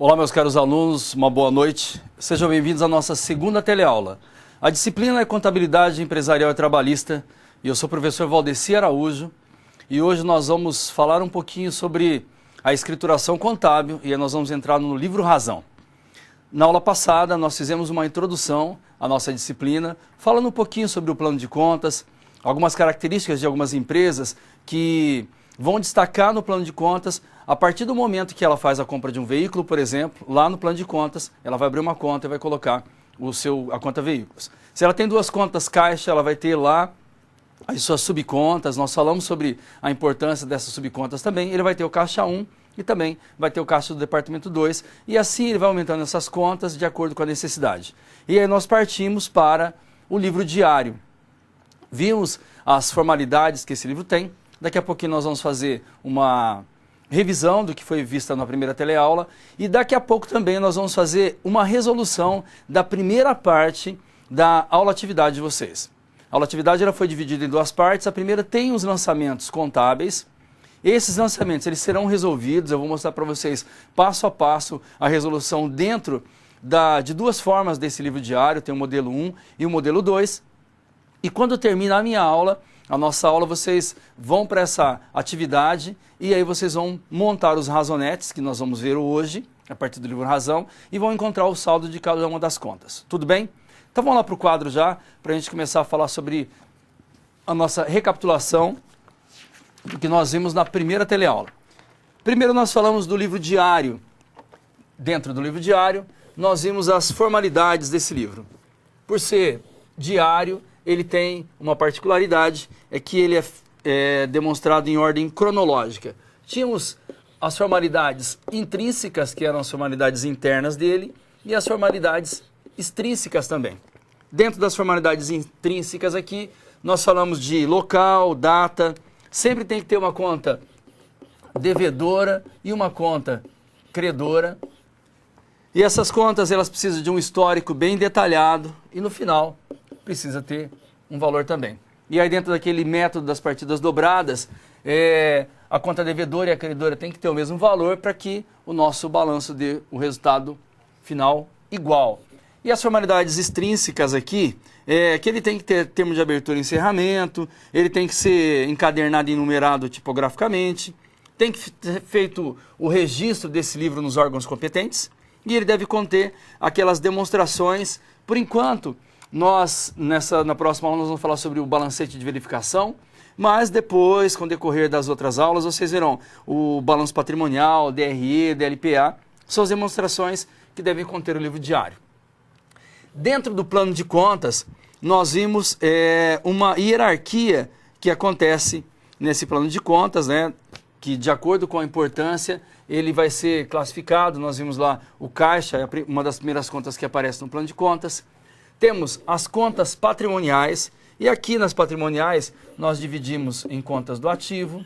Olá, meus caros alunos, uma boa noite. Sejam bem-vindos à nossa segunda teleaula. A disciplina é Contabilidade Empresarial e Trabalhista e eu sou o professor Valdeci Araújo e hoje nós vamos falar um pouquinho sobre a escrituração contábil e nós vamos entrar no livro Razão. Na aula passada nós fizemos uma introdução à nossa disciplina, falando um pouquinho sobre o plano de contas, algumas características de algumas empresas que vão destacar no plano de contas a partir do momento que ela faz a compra de um veículo, por exemplo, lá no plano de contas, ela vai abrir uma conta e vai colocar a conta veículos. Se ela tem duas contas caixa, ela vai ter lá as suas subcontas, nós falamos sobre a importância dessas subcontas também, ele vai ter o caixa 1 e também vai ter o caixa do departamento 2, e assim ele vai aumentando essas contas de acordo com a necessidade. E aí nós partimos para o livro diário. Vimos as formalidades que esse livro tem, daqui a pouquinho nós vamos fazer uma revisão do que foi vista na primeira teleaula e daqui a pouco também nós vamos fazer uma resolução da primeira parte da aula-atividade de vocês. A aula-atividade ela foi dividida em duas partes. A primeira tem os lançamentos contábeis. Esses lançamentos eles serão resolvidos, eu vou mostrar para vocês passo a passo a resolução dentro de duas formas desse livro diário, tem o modelo 1 e o modelo 2. E quando termina a minha aula, a nossa aula, vocês vão para essa atividade e aí vocês vão montar os razonetes, que nós vamos ver hoje, a partir do livro Razão, e vão encontrar o saldo de cada uma das contas. Tudo bem? Então vamos lá para o quadro já, para a gente começar a falar sobre a nossa recapitulação do que nós vimos na primeira teleaula. Primeiro nós falamos do livro diário. Dentro do livro diário, nós vimos as formalidades desse livro. Por ser diário, ele tem uma particularidade, é que ele é demonstrado em ordem cronológica. Tínhamos as formalidades intrínsecas, que eram as formalidades internas dele, e as formalidades extrínsecas também. Dentro das formalidades intrínsecas aqui, nós falamos de local, data, sempre tem que ter uma conta devedora e uma conta credora. E essas contas, elas precisam de um histórico bem detalhado e no final precisa ter um valor também. E aí dentro daquele método das partidas dobradas, a conta devedora e a credora tem que ter o mesmo valor para que o nosso balanço dê o resultado final igual. E as formalidades extrínsecas aqui, que ele tem que ter termo de abertura e encerramento, ele tem que ser encadernado e numerado tipograficamente, tem que ter feito o registro desse livro nos órgãos competentes, e ele deve conter aquelas demonstrações. Por enquanto, na próxima aula nós vamos falar sobre o balancete de verificação, mas depois, com o decorrer das outras aulas, vocês verão o balanço patrimonial, DRE, DLPA, são as demonstrações que devem conter o livro diário. Dentro do plano de contas, nós vimos uma hierarquia que acontece nesse plano de contas, né, que de acordo com a importância, ele vai ser classificado. Nós vimos lá o caixa, uma das primeiras contas que aparece no plano de contas. Temos as contas patrimoniais, e aqui nas patrimoniais nós dividimos em contas do ativo,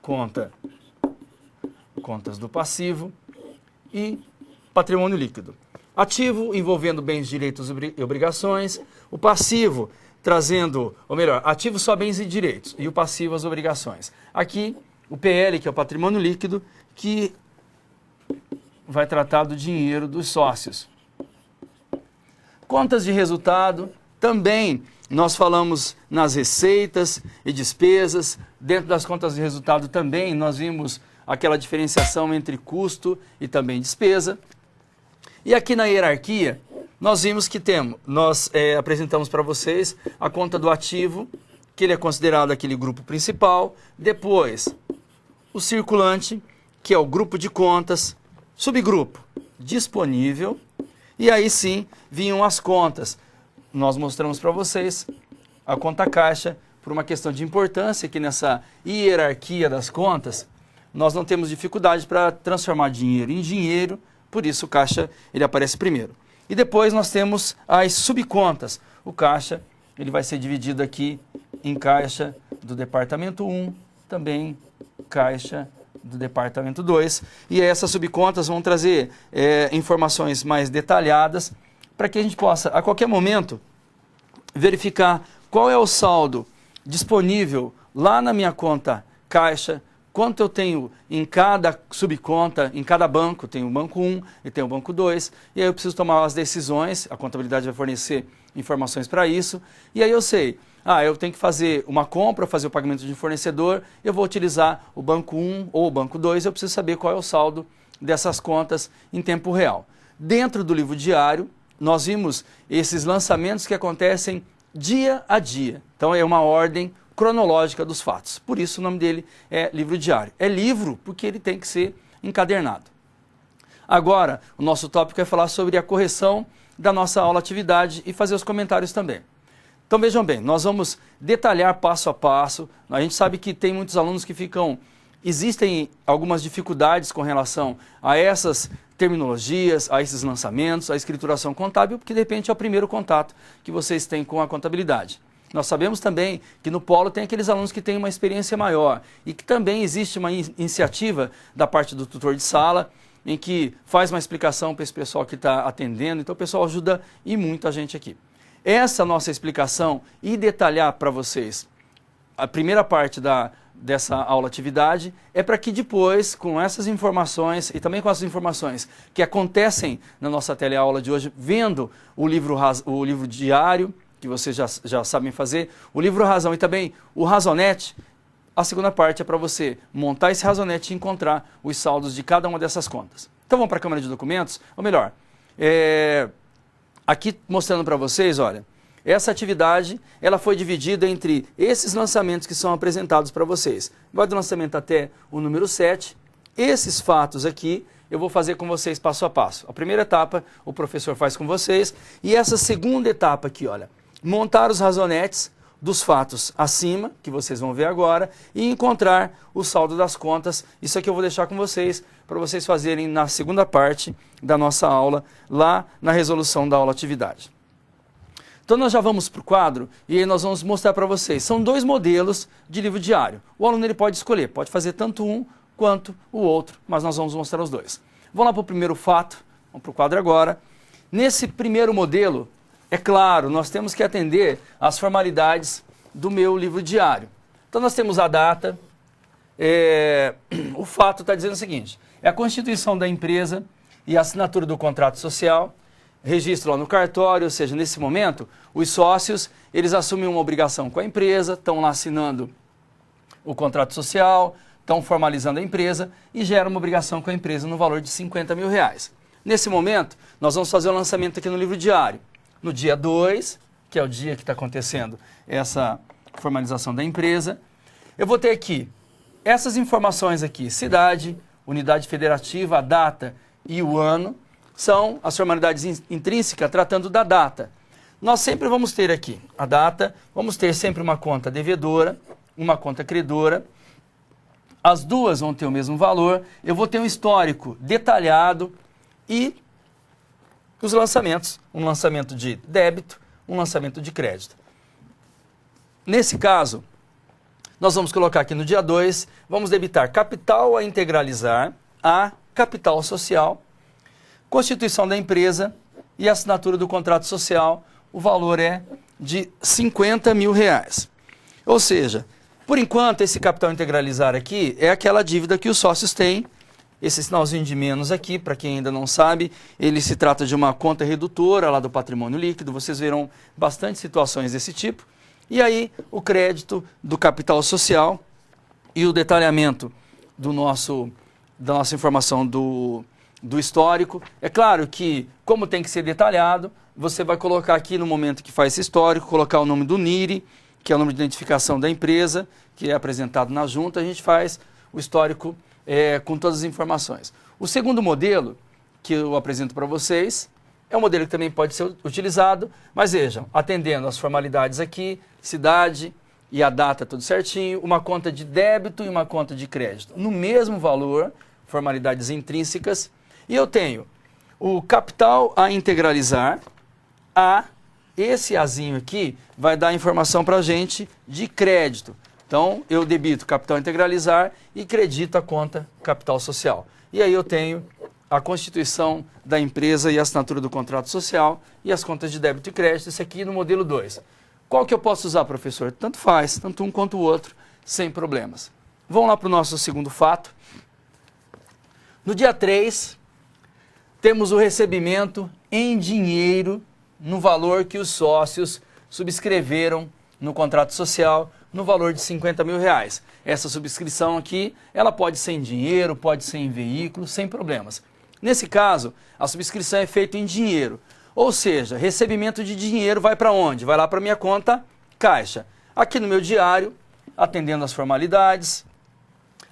contas do passivo e patrimônio líquido. Ativo envolvendo bens, direitos e obrigações, o passivo trazendo, ou melhor, ativo só bens e direitos, e o passivo as obrigações. Aqui o PL, que é o patrimônio líquido, que vai tratar do dinheiro dos sócios. Contas de resultado, também nós falamos nas receitas e despesas. Dentro das contas de resultado também nós vimos aquela diferenciação entre custo e também despesa. E aqui na hierarquia, nós vimos que nós apresentamos para vocês a conta do ativo, que ele é considerado aquele grupo principal. Depois, o circulante, que é o grupo de contas, subgrupo disponível. E aí sim, vinham as contas. Nós mostramos para vocês a conta caixa, por uma questão de importância, que nessa hierarquia das contas, nós não temos dificuldade para transformar dinheiro em dinheiro, por isso o caixa ele aparece primeiro. E depois nós temos as subcontas. O caixa ele vai ser dividido aqui em caixa do departamento 1, também caixa do departamento 2, e essas subcontas vão trazer informações mais detalhadas para que a gente possa, a qualquer momento, verificar qual é o saldo disponível lá na minha conta caixa, quanto eu tenho em cada subconta, em cada banco, tem o banco 1 e tem o banco 2, e aí eu preciso tomar as decisões, a contabilidade vai fornecer informações para isso, e aí eu sei, eu tenho que fazer uma compra, fazer o pagamento de um fornecedor, eu vou utilizar o banco 1 ou o banco 2, eu preciso saber qual é o saldo dessas contas em tempo real. Dentro do livro diário, nós vimos esses lançamentos que acontecem dia a dia. Então é uma ordem cronológica dos fatos. Por isso o nome dele é livro diário. É livro porque ele tem que ser encadernado. Agora, o nosso tópico é falar sobre a correção da nossa aula atividade e fazer os comentários também. Então vejam bem, nós vamos detalhar passo a passo. A gente sabe que tem muitos alunos que existem algumas dificuldades com relação a essas terminologias, a esses lançamentos, a escrituração contábil, porque de repente é o primeiro contato que vocês têm com a contabilidade. Nós sabemos também que no Polo tem aqueles alunos que têm uma experiência maior e que também existe uma iniciativa da parte do tutor de sala em que faz uma explicação para esse pessoal que está atendendo, então o pessoal ajuda e muito a gente aqui. Essa nossa explicação e detalhar para vocês a primeira parte dessa aula atividade é para que depois, com essas informações e também com as informações que acontecem na nossa teleaula de hoje, vendo o livro diário, que vocês já sabem fazer, o livro Razão e também o Razonete, a segunda parte é para você montar esse Razonete e encontrar os saldos de cada uma dessas contas. Então vamos para a câmera de documentos, ou melhor, aqui mostrando para vocês, olha, essa atividade ela foi dividida entre esses lançamentos que são apresentados para vocês. Vai do lançamento até o número 7. Esses fatos aqui eu vou fazer com vocês passo a passo. A primeira etapa o professor faz com vocês. E essa segunda etapa aqui, olha, montar os razonetes dos fatos acima, que vocês vão ver agora, e encontrar o saldo das contas. Isso aqui eu vou deixar com vocês, para vocês fazerem na segunda parte da nossa aula, lá na resolução da aula atividade. Então nós já vamos para o quadro e aí nós vamos mostrar para vocês. São dois modelos de livro diário. O aluno ele pode escolher, pode fazer tanto um quanto o outro, mas nós vamos mostrar os dois. Vamos lá para o primeiro fato, vamos para o quadro agora. Nesse primeiro modelo, é claro, nós temos que atender às formalidades do meu livro diário. Então nós temos a data, o fato está dizendo o seguinte, é a constituição da empresa e a assinatura do contrato social, registro lá no cartório, ou seja, nesse momento, os sócios, eles assumem uma obrigação com a empresa, estão lá assinando o contrato social, estão formalizando a empresa e geram uma obrigação com a empresa no valor de R$50 mil. Nesse momento, nós vamos fazer o lançamento aqui no livro diário. No dia 2, que é o dia que está acontecendo essa formalização da empresa, eu vou ter aqui essas informações aqui, cidade, unidade federativa, a data e o ano, são as formalidades intrínsecas tratando da data. Nós sempre vamos ter aqui a data, vamos ter sempre uma conta devedora, uma conta credora, as duas vão ter o mesmo valor, eu vou ter um histórico detalhado e os lançamentos, um lançamento de débito, um lançamento de crédito. Nesse caso, nós vamos colocar aqui no dia 2, vamos debitar capital a integralizar, a capital social, constituição da empresa e assinatura do contrato social, o valor é de R$50 mil. Ou seja, por enquanto esse capital integralizar aqui é aquela dívida que os sócios têm, esse sinalzinho de menos aqui, para quem ainda não sabe, ele se trata de uma conta redutora lá do patrimônio líquido, vocês verão bastante situações desse tipo. E aí o crédito do capital social e o detalhamento da nossa informação do histórico. É claro que, como tem que ser detalhado, você vai colocar aqui no momento que faz esse histórico, colocar o nome do NIRI, que é o número de identificação da empresa, que é apresentado na junta, a gente faz o histórico com todas as informações. O segundo modelo que eu apresento para vocês é um modelo que também pode ser utilizado, mas vejam, atendendo às formalidades aqui, cidade e a data tudo certinho, uma conta de débito e uma conta de crédito no mesmo valor, formalidades intrínsecas, e eu tenho o capital a integralizar, esse Azinho aqui vai dar informação para a gente de crédito. Então, eu debito capital integralizar e credito a conta capital social. E aí eu tenho a constituição da empresa e a assinatura do contrato social e as contas de débito e crédito, isso aqui no modelo 2. Qual que eu posso usar, professor? Tanto faz, tanto um quanto o outro, sem problemas. Vamos lá para o nosso segundo fato. No dia 3, temos o recebimento em dinheiro no valor que os sócios subscreveram no contrato social, no valor de R$50 mil. Essa subscrição aqui, ela pode ser em dinheiro, pode ser em veículo, sem problemas. Nesse caso, a subscrição é feita em dinheiro, ou seja, recebimento de dinheiro vai para onde? Vai lá para minha conta caixa. Aqui no meu diário, atendendo às formalidades,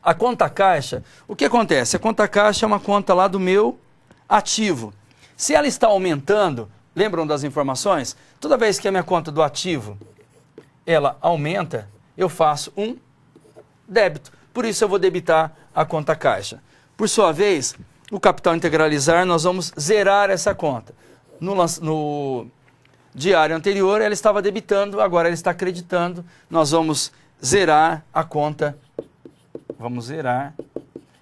a conta caixa, o que acontece? A conta caixa é uma conta lá do meu ativo. Se ela está aumentando, lembram das informações? Toda vez que a minha conta do ativo, ela aumenta, eu faço um débito. Por isso eu vou debitar a conta caixa. Por sua vez, o capital integralizar, nós vamos zerar essa conta. No diário anterior, ela estava debitando, agora ela está creditando. Nós vamos zerar a conta. Vamos zerar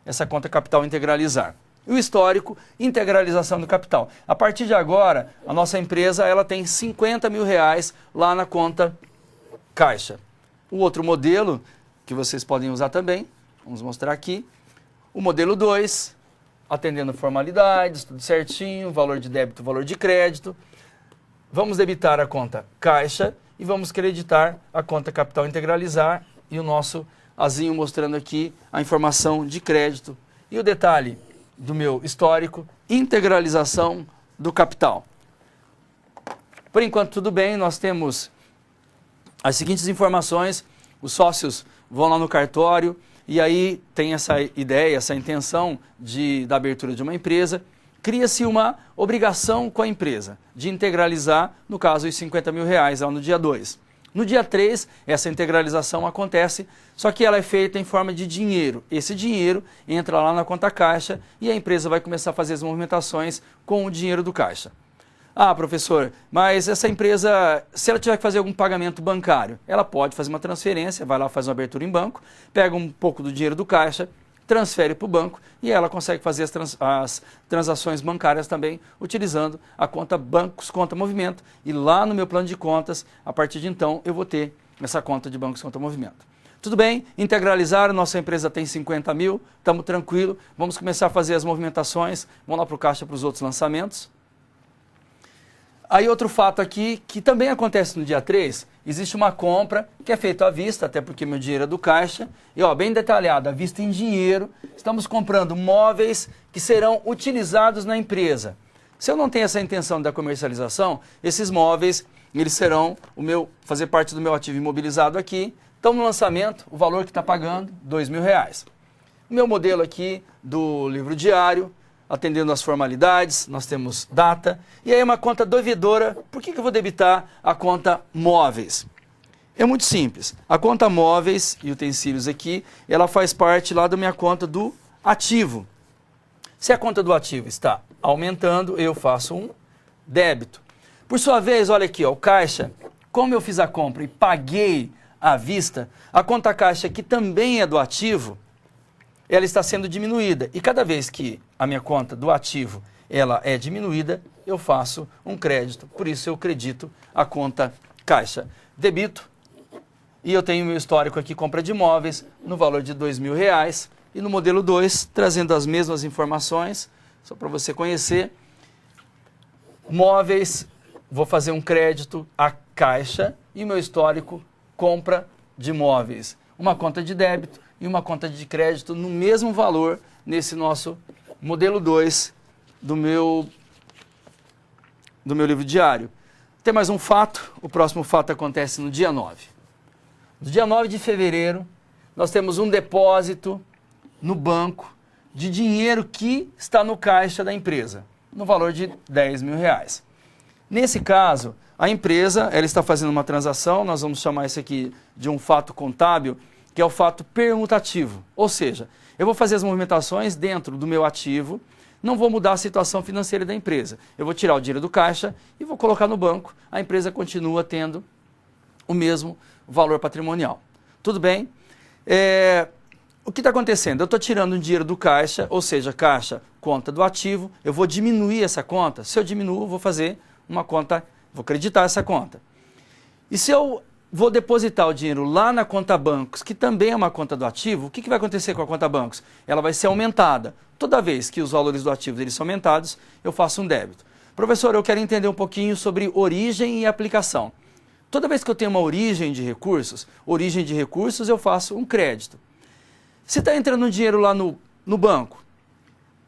essa conta capital integralizar. E o histórico, integralização do capital. A partir de agora, a nossa empresa ela tem R$50 mil lá na conta caixa. O outro modelo, que vocês podem usar também, vamos mostrar aqui. O modelo 2, atendendo formalidades, tudo certinho, valor de débito, valor de crédito. Vamos debitar a conta caixa e vamos creditar a conta capital integralizar e o nosso azinho mostrando aqui a informação de crédito. E o detalhe do meu histórico, integralização do capital. Por enquanto tudo bem, nós temos as seguintes informações, os sócios vão lá no cartório e aí tem essa ideia, essa intenção da abertura de uma empresa, cria-se uma obrigação com a empresa de integralizar, no caso, os R$50 mil lá no dia 2. No dia 3, essa integralização acontece, só que ela é feita em forma de dinheiro. Esse dinheiro entra lá na conta caixa e a empresa vai começar a fazer as movimentações com o dinheiro do caixa. Ah, professor, mas essa empresa, se ela tiver que fazer algum pagamento bancário, ela pode fazer uma transferência, vai lá, faz uma abertura em banco, pega um pouco do dinheiro do caixa, transfere para o banco e ela consegue fazer as transações bancárias também, utilizando a conta bancos, conta movimento. E lá no meu plano de contas, a partir de então, eu vou ter essa conta de bancos, conta movimento. Tudo bem, integralizar, nossa empresa tem R$50 mil, estamos tranquilo, vamos começar a fazer as movimentações, vamos lá para o caixa para os outros lançamentos. Aí outro fato aqui, que também acontece no dia 3, existe uma compra que é feita à vista, até porque meu dinheiro é do caixa, e ó, bem detalhado, à vista em dinheiro, estamos comprando móveis que serão utilizados na empresa. Se eu não tenho essa intenção da comercialização, esses móveis, eles serão fazer parte do meu ativo imobilizado aqui. Então no lançamento, o valor que está pagando, R$2 mil. O meu modelo aqui do livro diário, atendendo às formalidades, nós temos data, e aí uma conta devedora. Por que eu vou debitar a conta móveis? É muito simples, a conta móveis e utensílios aqui, ela faz parte lá da minha conta do ativo. Se a conta do ativo está aumentando, eu faço um débito. Por sua vez, olha aqui, ó, o caixa, como eu fiz a compra e paguei à vista, a conta caixa que também é do ativo, ela está sendo diminuída. E cada vez que a minha conta do ativo ela é diminuída, eu faço um crédito. Por isso eu credito a conta caixa. Debito. E eu tenho meu histórico aqui, compra de imóveis, no valor de R$2 mil. E no modelo 2, trazendo as mesmas informações, só para você conhecer. Móveis, vou fazer um crédito à caixa e meu histórico, compra de imóveis. Uma conta de débito e uma conta de crédito no mesmo valor nesse nosso modelo 2 do meu livro diário. Tem mais um fato, o próximo fato acontece no dia 9. No dia 9 de fevereiro, nós temos um depósito no banco de dinheiro que está no caixa da empresa, no valor de R$10 mil. Nesse caso, a empresa ela está fazendo uma transação, nós vamos chamar isso aqui de um fato contábil, que é o fato permutativo. Ou seja, eu vou fazer as movimentações dentro do meu ativo, não vou mudar a situação financeira da empresa. Eu vou tirar o dinheiro do caixa e vou colocar no banco. A empresa continua tendo o mesmo valor patrimonial. Tudo bem? O que está acontecendo? Eu estou tirando o dinheiro do caixa, ou seja, caixa, conta do ativo, eu vou diminuir essa conta. Se eu diminuo, vou fazer uma conta, vou creditar essa conta. E se eu vou depositar o dinheiro lá na conta bancos, que também é uma conta do ativo, o que vai acontecer com a conta bancos? Ela vai ser aumentada. Toda vez que os valores do ativo eles são aumentados, eu faço um débito. Professor, eu quero entender um pouquinho sobre origem e aplicação. Toda vez que eu tenho uma origem de recursos, eu faço um crédito. Se está entrando um dinheiro lá no banco,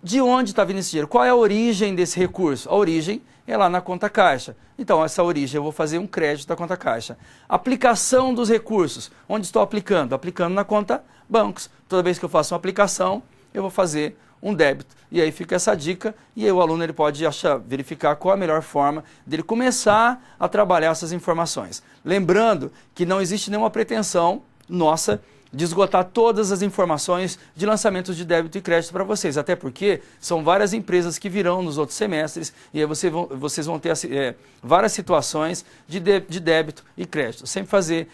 de onde está vindo esse dinheiro? Qual é a origem desse recurso? A origem é lá na conta caixa. Então, essa origem eu vou fazer um crédito da conta caixa. Aplicação dos recursos. Onde estou aplicando? Aplicando na conta bancos. Toda vez que eu faço uma aplicação, eu vou fazer um débito. E aí fica essa dica, e aí o aluno ele pode verificar qual a melhor forma dele começar a trabalhar essas informações. Lembrando que não existe nenhuma pretensão nossa de esgotar todas as informações de lançamentos de débito e crédito para vocês, até porque são várias empresas que virão nos outros semestres e aí vocês vão ter várias situações de débito e crédito. Sempre fazer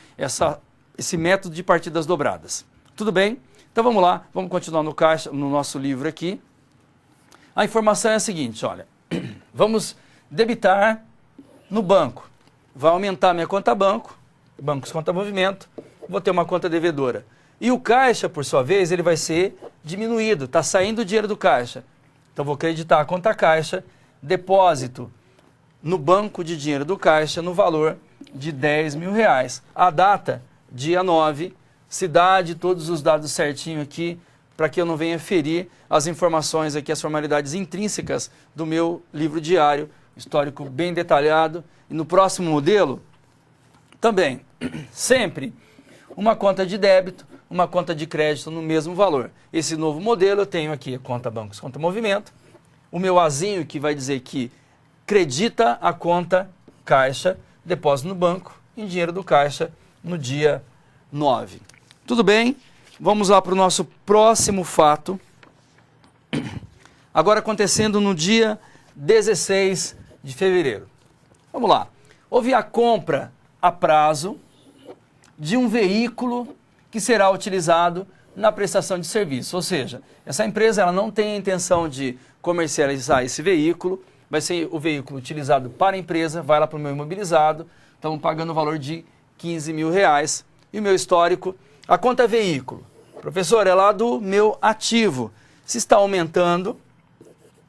esse método de partidas dobradas. Tudo bem? Então vamos lá, vamos continuar no nosso livro aqui. A informação é a seguinte, olha, vamos debitar no banco. Vai aumentar minha conta banco, bancos conta movimento, vou ter uma conta devedora. E o caixa, por sua vez, ele vai ser diminuído, está saindo o dinheiro do caixa. Então vou creditar a conta caixa, depósito no banco de dinheiro do caixa no valor de R$10.000. A data, dia 9, cidade, todos os dados certinho aqui, para que eu não venha ferir as informações aqui, as formalidades intrínsecas do meu livro diário, histórico bem detalhado. E no próximo modelo, também, sempre uma conta de débito, uma conta de crédito no mesmo valor. Esse novo modelo eu tenho aqui a conta bancos, conta movimento, o meu azinho que vai dizer que credita a conta caixa, depósito no banco, em dinheiro do caixa no dia 9. Tudo bem? Vamos lá para o nosso próximo fato. Agora acontecendo no dia 16 de fevereiro. Vamos lá. Houve a compra a prazo de um veículo que será utilizado na prestação de serviço. Ou seja, essa empresa ela não tem a intenção de comercializar esse veículo, vai ser o veículo utilizado para a empresa, vai lá para o meu imobilizado, estamos pagando o valor de R$15.000. E o meu histórico, a conta veículo. Professor, é lá do meu ativo. Se está aumentando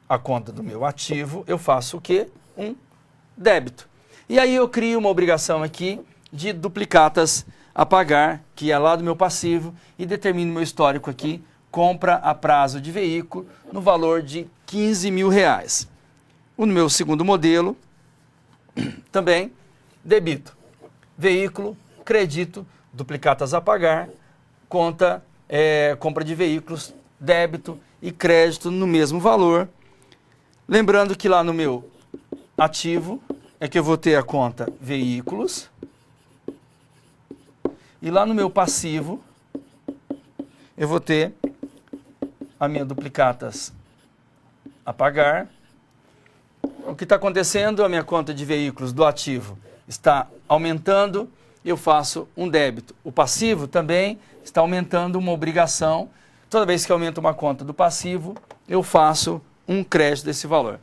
a conta do meu ativo, eu faço o quê? Um débito. E aí eu crio uma obrigação aqui de duplicatas a pagar, que é lá do meu passivo, e determino meu histórico aqui, compra a prazo de veículo, no valor de R$15.000. No meu segundo modelo, também, debito. Veículo, credito, duplicatas a pagar, conta, compra de veículos, débito e crédito no mesmo valor. Lembrando que lá no meu ativo é que eu vou ter a conta veículos. E lá no meu passivo, eu vou ter a minha duplicatas a pagar. O que está acontecendo? A minha conta de veículos do ativo está aumentando, eu faço um débito. O passivo também está aumentando uma obrigação. Toda vez que aumenta uma conta do passivo, eu faço um crédito desse valor.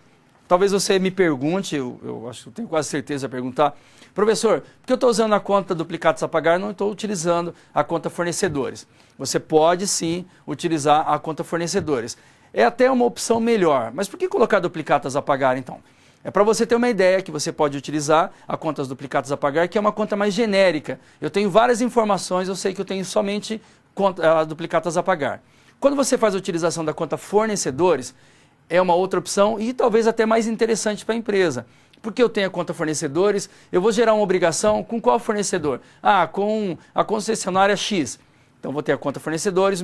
Talvez você me pergunte, eu acho que eu tenho quase certeza de perguntar, professor, por que eu estou usando a conta duplicados a pagar e não estou utilizando a conta fornecedores? Você pode sim utilizar a conta fornecedores. É até uma opção melhor, mas por que colocar duplicatas a pagar então? É para você ter uma ideia que você pode utilizar a conta duplicatas a pagar, que é uma conta mais genérica. Eu tenho várias informações, eu sei que eu tenho somente duplicatas a pagar. Quando você faz a utilização da conta fornecedores, é uma outra opção e talvez até mais interessante para a empresa. Porque eu tenho a conta fornecedores, eu vou gerar uma obrigação com qual fornecedor? Com a concessionária X. Então vou ter a conta fornecedores,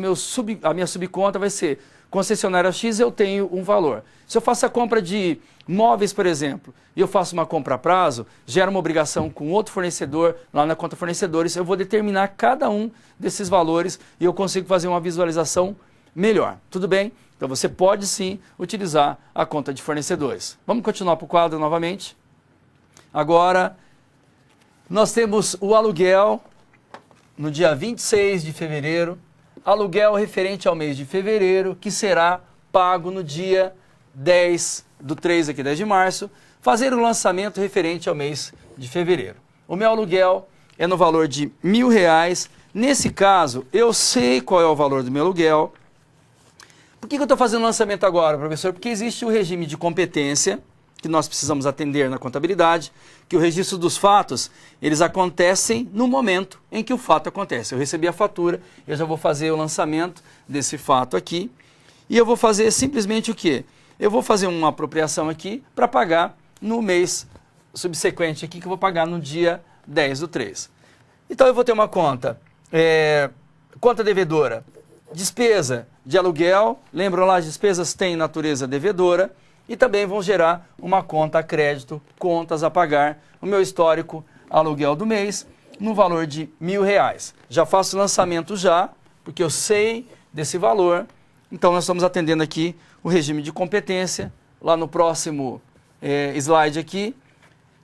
a minha subconta vai ser concessionária X, eu tenho um valor. Se eu faço a compra de móveis, por exemplo, e eu faço uma compra a prazo, gera uma obrigação com outro fornecedor, lá na conta fornecedores, eu vou determinar cada um desses valores e eu consigo fazer uma visualização melhor. Tudo bem? Então você pode sim utilizar a conta de fornecedores. Vamos continuar para o quadro novamente. Agora, nós temos o aluguel no dia 26 de fevereiro. Aluguel referente ao mês de fevereiro, que será pago no dia 10 do 3, aqui 10 de março. Fazer o lançamento referente ao mês de fevereiro. O meu aluguel é no valor de R$ 1.000. Nesse caso, eu sei qual é o valor do meu aluguel. Por que eu estou fazendo o lançamento agora, professor? Porque existe o regime de competência que nós precisamos atender na contabilidade, que o registro dos fatos, eles acontecem no momento em que o fato acontece. Eu recebi a fatura, eu já vou fazer o lançamento desse fato aqui, e eu vou fazer simplesmente o quê? Eu vou fazer uma apropriação aqui para pagar no mês subsequente aqui, que eu vou pagar no dia 10/3. Então eu vou ter uma conta, conta devedora, despesa de aluguel, lembram lá, as despesas têm natureza devedora, e também vão gerar uma conta a crédito, contas a pagar, o meu histórico aluguel do mês, no valor de R$ 1.000. Já faço o lançamento já, porque eu sei desse valor, então nós estamos atendendo aqui o regime de competência, lá no próximo slide aqui.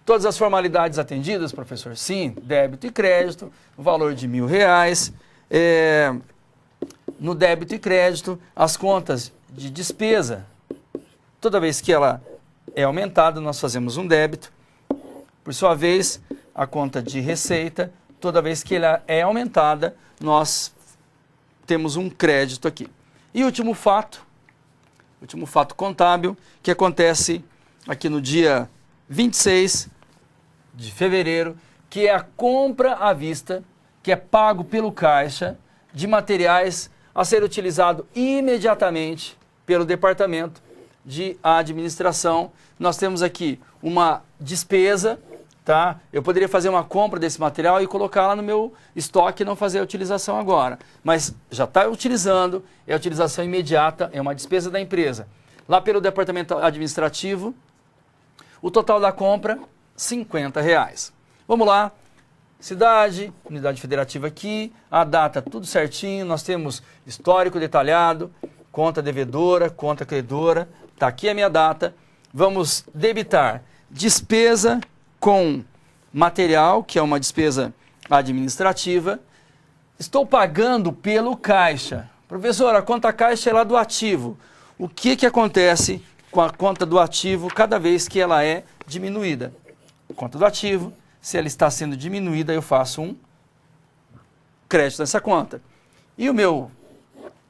Todas as formalidades atendidas, professor? Sim, débito e crédito, o valor de R$ 1.000. No débito e crédito, as contas de despesa, toda vez que ela é aumentada, nós fazemos um débito. Por sua vez, a conta de receita, toda vez que ela é aumentada, nós temos um crédito aqui. E último fato contábil, que acontece aqui no dia 26 de fevereiro, que é a compra à vista, que é pago pelo caixa, de materiais a ser utilizado imediatamente pelo departamento de administração. Nós temos aqui uma despesa, tá? Eu poderia fazer uma compra desse material e colocar lá no meu estoque e não fazer a utilização agora. Mas já está utilizando, é a utilização imediata, é uma despesa da empresa. Lá pelo departamento administrativo, o total da compra, R$ 50. Vamos lá. Cidade, unidade federativa aqui, a data tudo certinho, nós temos histórico detalhado, conta devedora, conta credora, está aqui a minha data. Vamos debitar despesa com material, que é uma despesa administrativa. Estou pagando pelo caixa. Professor, a conta caixa é lá do ativo. O que acontece com a conta do ativo cada vez que ela é diminuída? Conta do ativo. Se ela está sendo diminuída, eu faço um crédito nessa conta. E o meu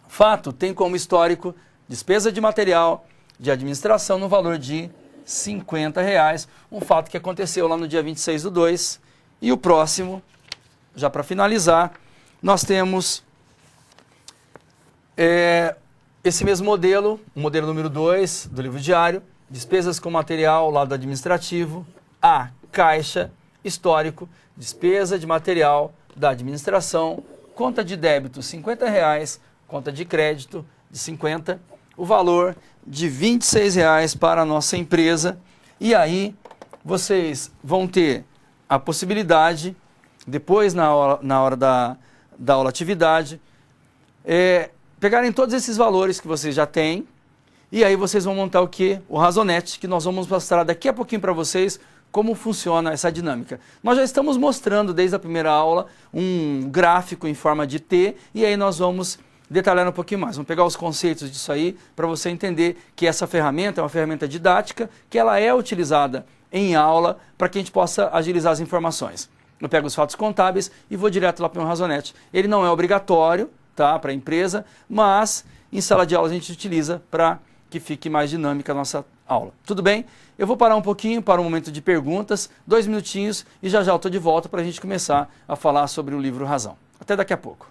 fato tem como histórico despesa de material de administração no valor de R$ 50. Um fato que aconteceu lá no dia 26/2. E o próximo, já para finalizar, nós temos esse mesmo modelo, o modelo número 2 do livro diário, despesas com material, lado administrativo, a caixa, histórico, despesa de material da administração, conta de débito R$ 50, conta de crédito de 50, o valor de R$ 26 para a nossa empresa. E aí vocês vão ter a possibilidade, depois na hora da aula atividade, pegarem todos esses valores que vocês já têm, e aí vocês vão montar o quê? O Razonete, que nós vamos mostrar daqui a pouquinho para vocês como funciona essa dinâmica. Nós já estamos mostrando desde a primeira aula um gráfico em forma de T, e aí nós vamos detalhar um pouquinho mais. Vamos pegar os conceitos disso aí para você entender que essa ferramenta é uma ferramenta didática, que ela é utilizada em aula para que a gente possa agilizar as informações. Eu pego os fatos contábeis e vou direto lá para o Razonete. Ele não é obrigatório, tá, para a empresa, mas em sala de aula a gente utiliza para que fique mais dinâmica a nossa aula. Tudo bem? Eu vou parar um pouquinho para um momento de perguntas, 2 minutinhos, e já já eu estou de volta para a gente começar a falar sobre o livro Razão. Até daqui a pouco.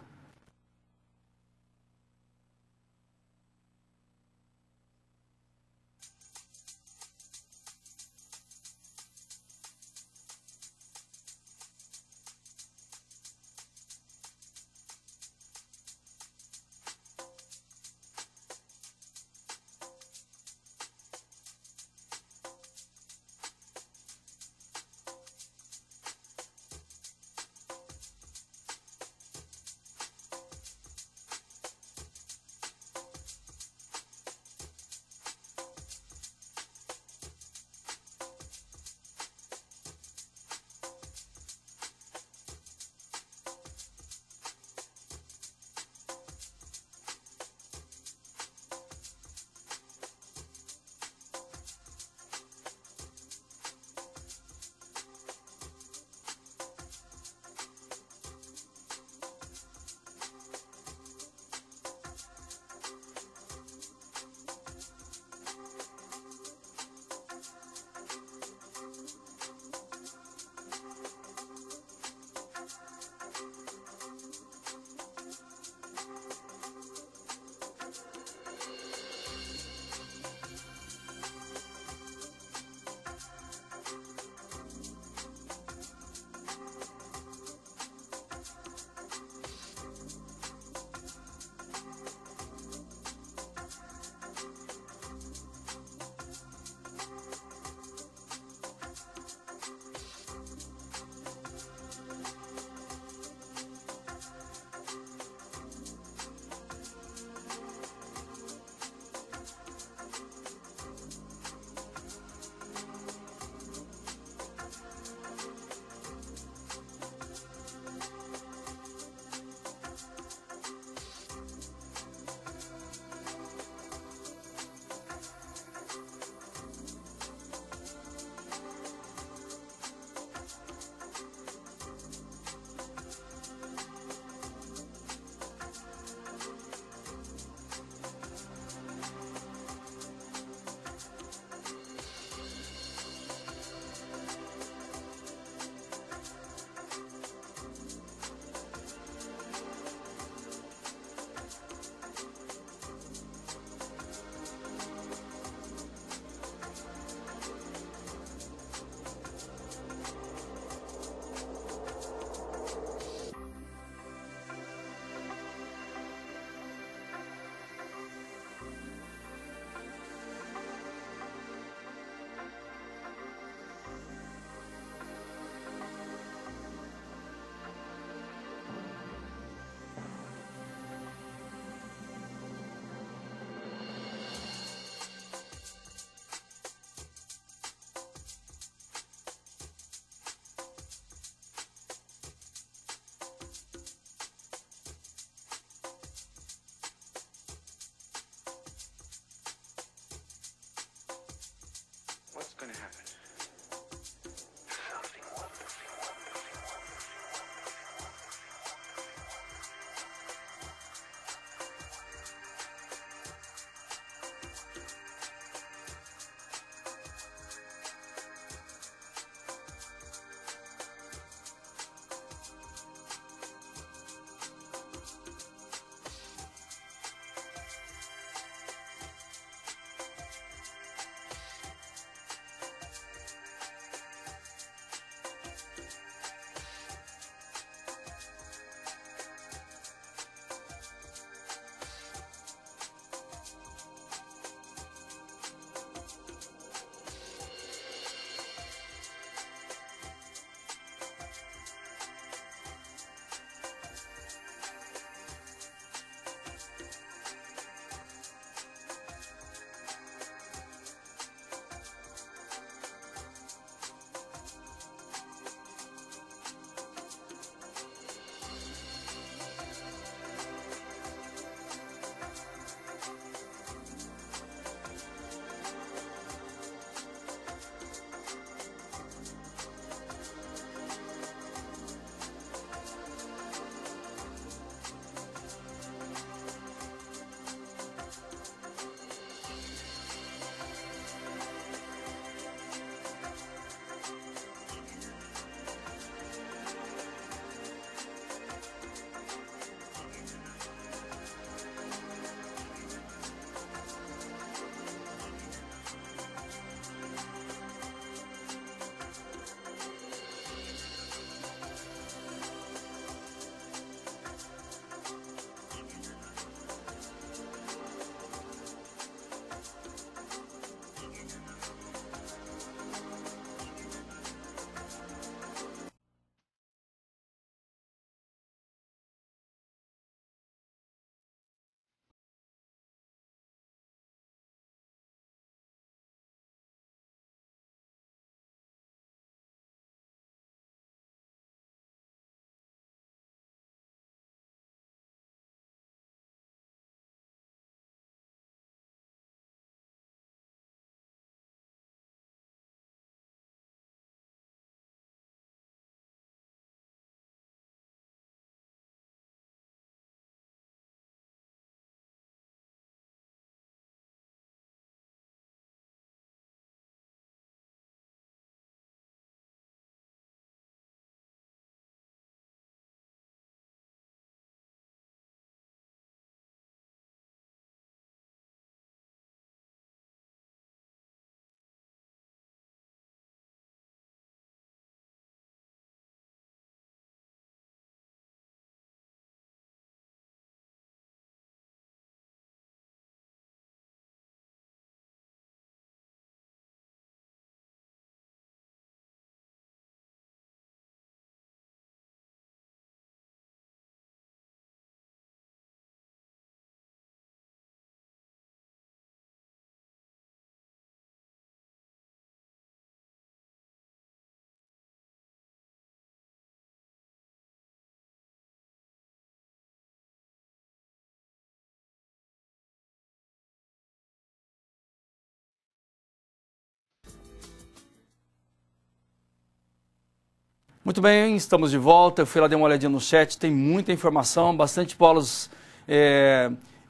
Muito bem, estamos de volta. Eu fui lá dar uma olhadinha no chat, tem muita informação, bastante polos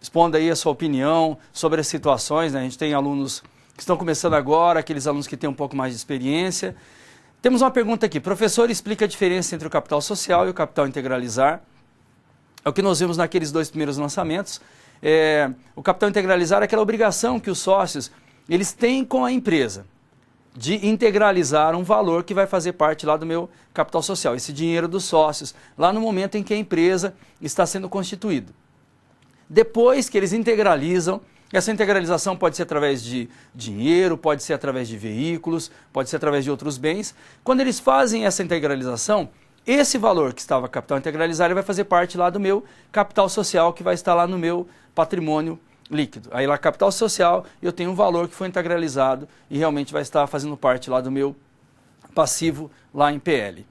expondo aí a sua opinião sobre as situações, né? A gente tem alunos que estão começando agora, aqueles alunos que têm um pouco mais de experiência. Temos uma pergunta aqui. Professor, explica a diferença entre o capital social e o capital integralizar. É o que nós vimos naqueles 2 primeiros lançamentos. O capital integralizar é aquela obrigação que os sócios eles têm com a empresa de integralizar um valor que vai fazer parte lá do meu capital social, esse dinheiro dos sócios, lá no momento em que a empresa está sendo constituída. Depois que eles integralizam, essa integralização pode ser através de dinheiro, pode ser através de veículos, pode ser através de outros bens. Quando eles fazem essa integralização, esse valor que estava capital integralizar ele vai fazer parte lá do meu capital social, que vai estar lá no meu patrimônio líquido. Aí lá capital social eu tenho um valor que foi integralizado e realmente vai estar fazendo parte lá do meu passivo lá em PL.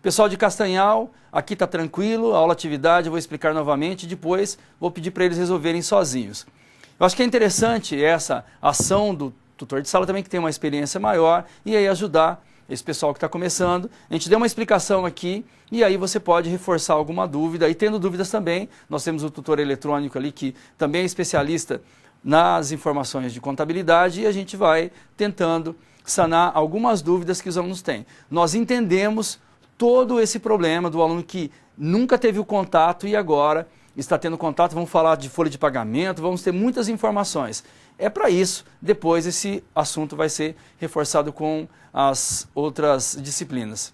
Pessoal de Castanhal, aqui está tranquilo, aula atividade, eu vou explicar novamente, depois vou pedir para eles resolverem sozinhos. Eu acho que é interessante essa ação do tutor de sala também, que tem uma experiência maior, e aí ajudar esse pessoal que está começando. A gente deu uma explicação aqui, e aí você pode reforçar alguma dúvida, e tendo dúvidas também, nós temos o tutor eletrônico ali, que também é especialista nas informações de contabilidade, e a gente vai tentando sanar algumas dúvidas que os alunos têm. Nós entendemos todo esse problema do aluno que nunca teve o contato e agora está tendo contato, vamos falar de folha de pagamento, vamos ter muitas informações. É para isso, depois esse assunto vai ser reforçado com as outras disciplinas.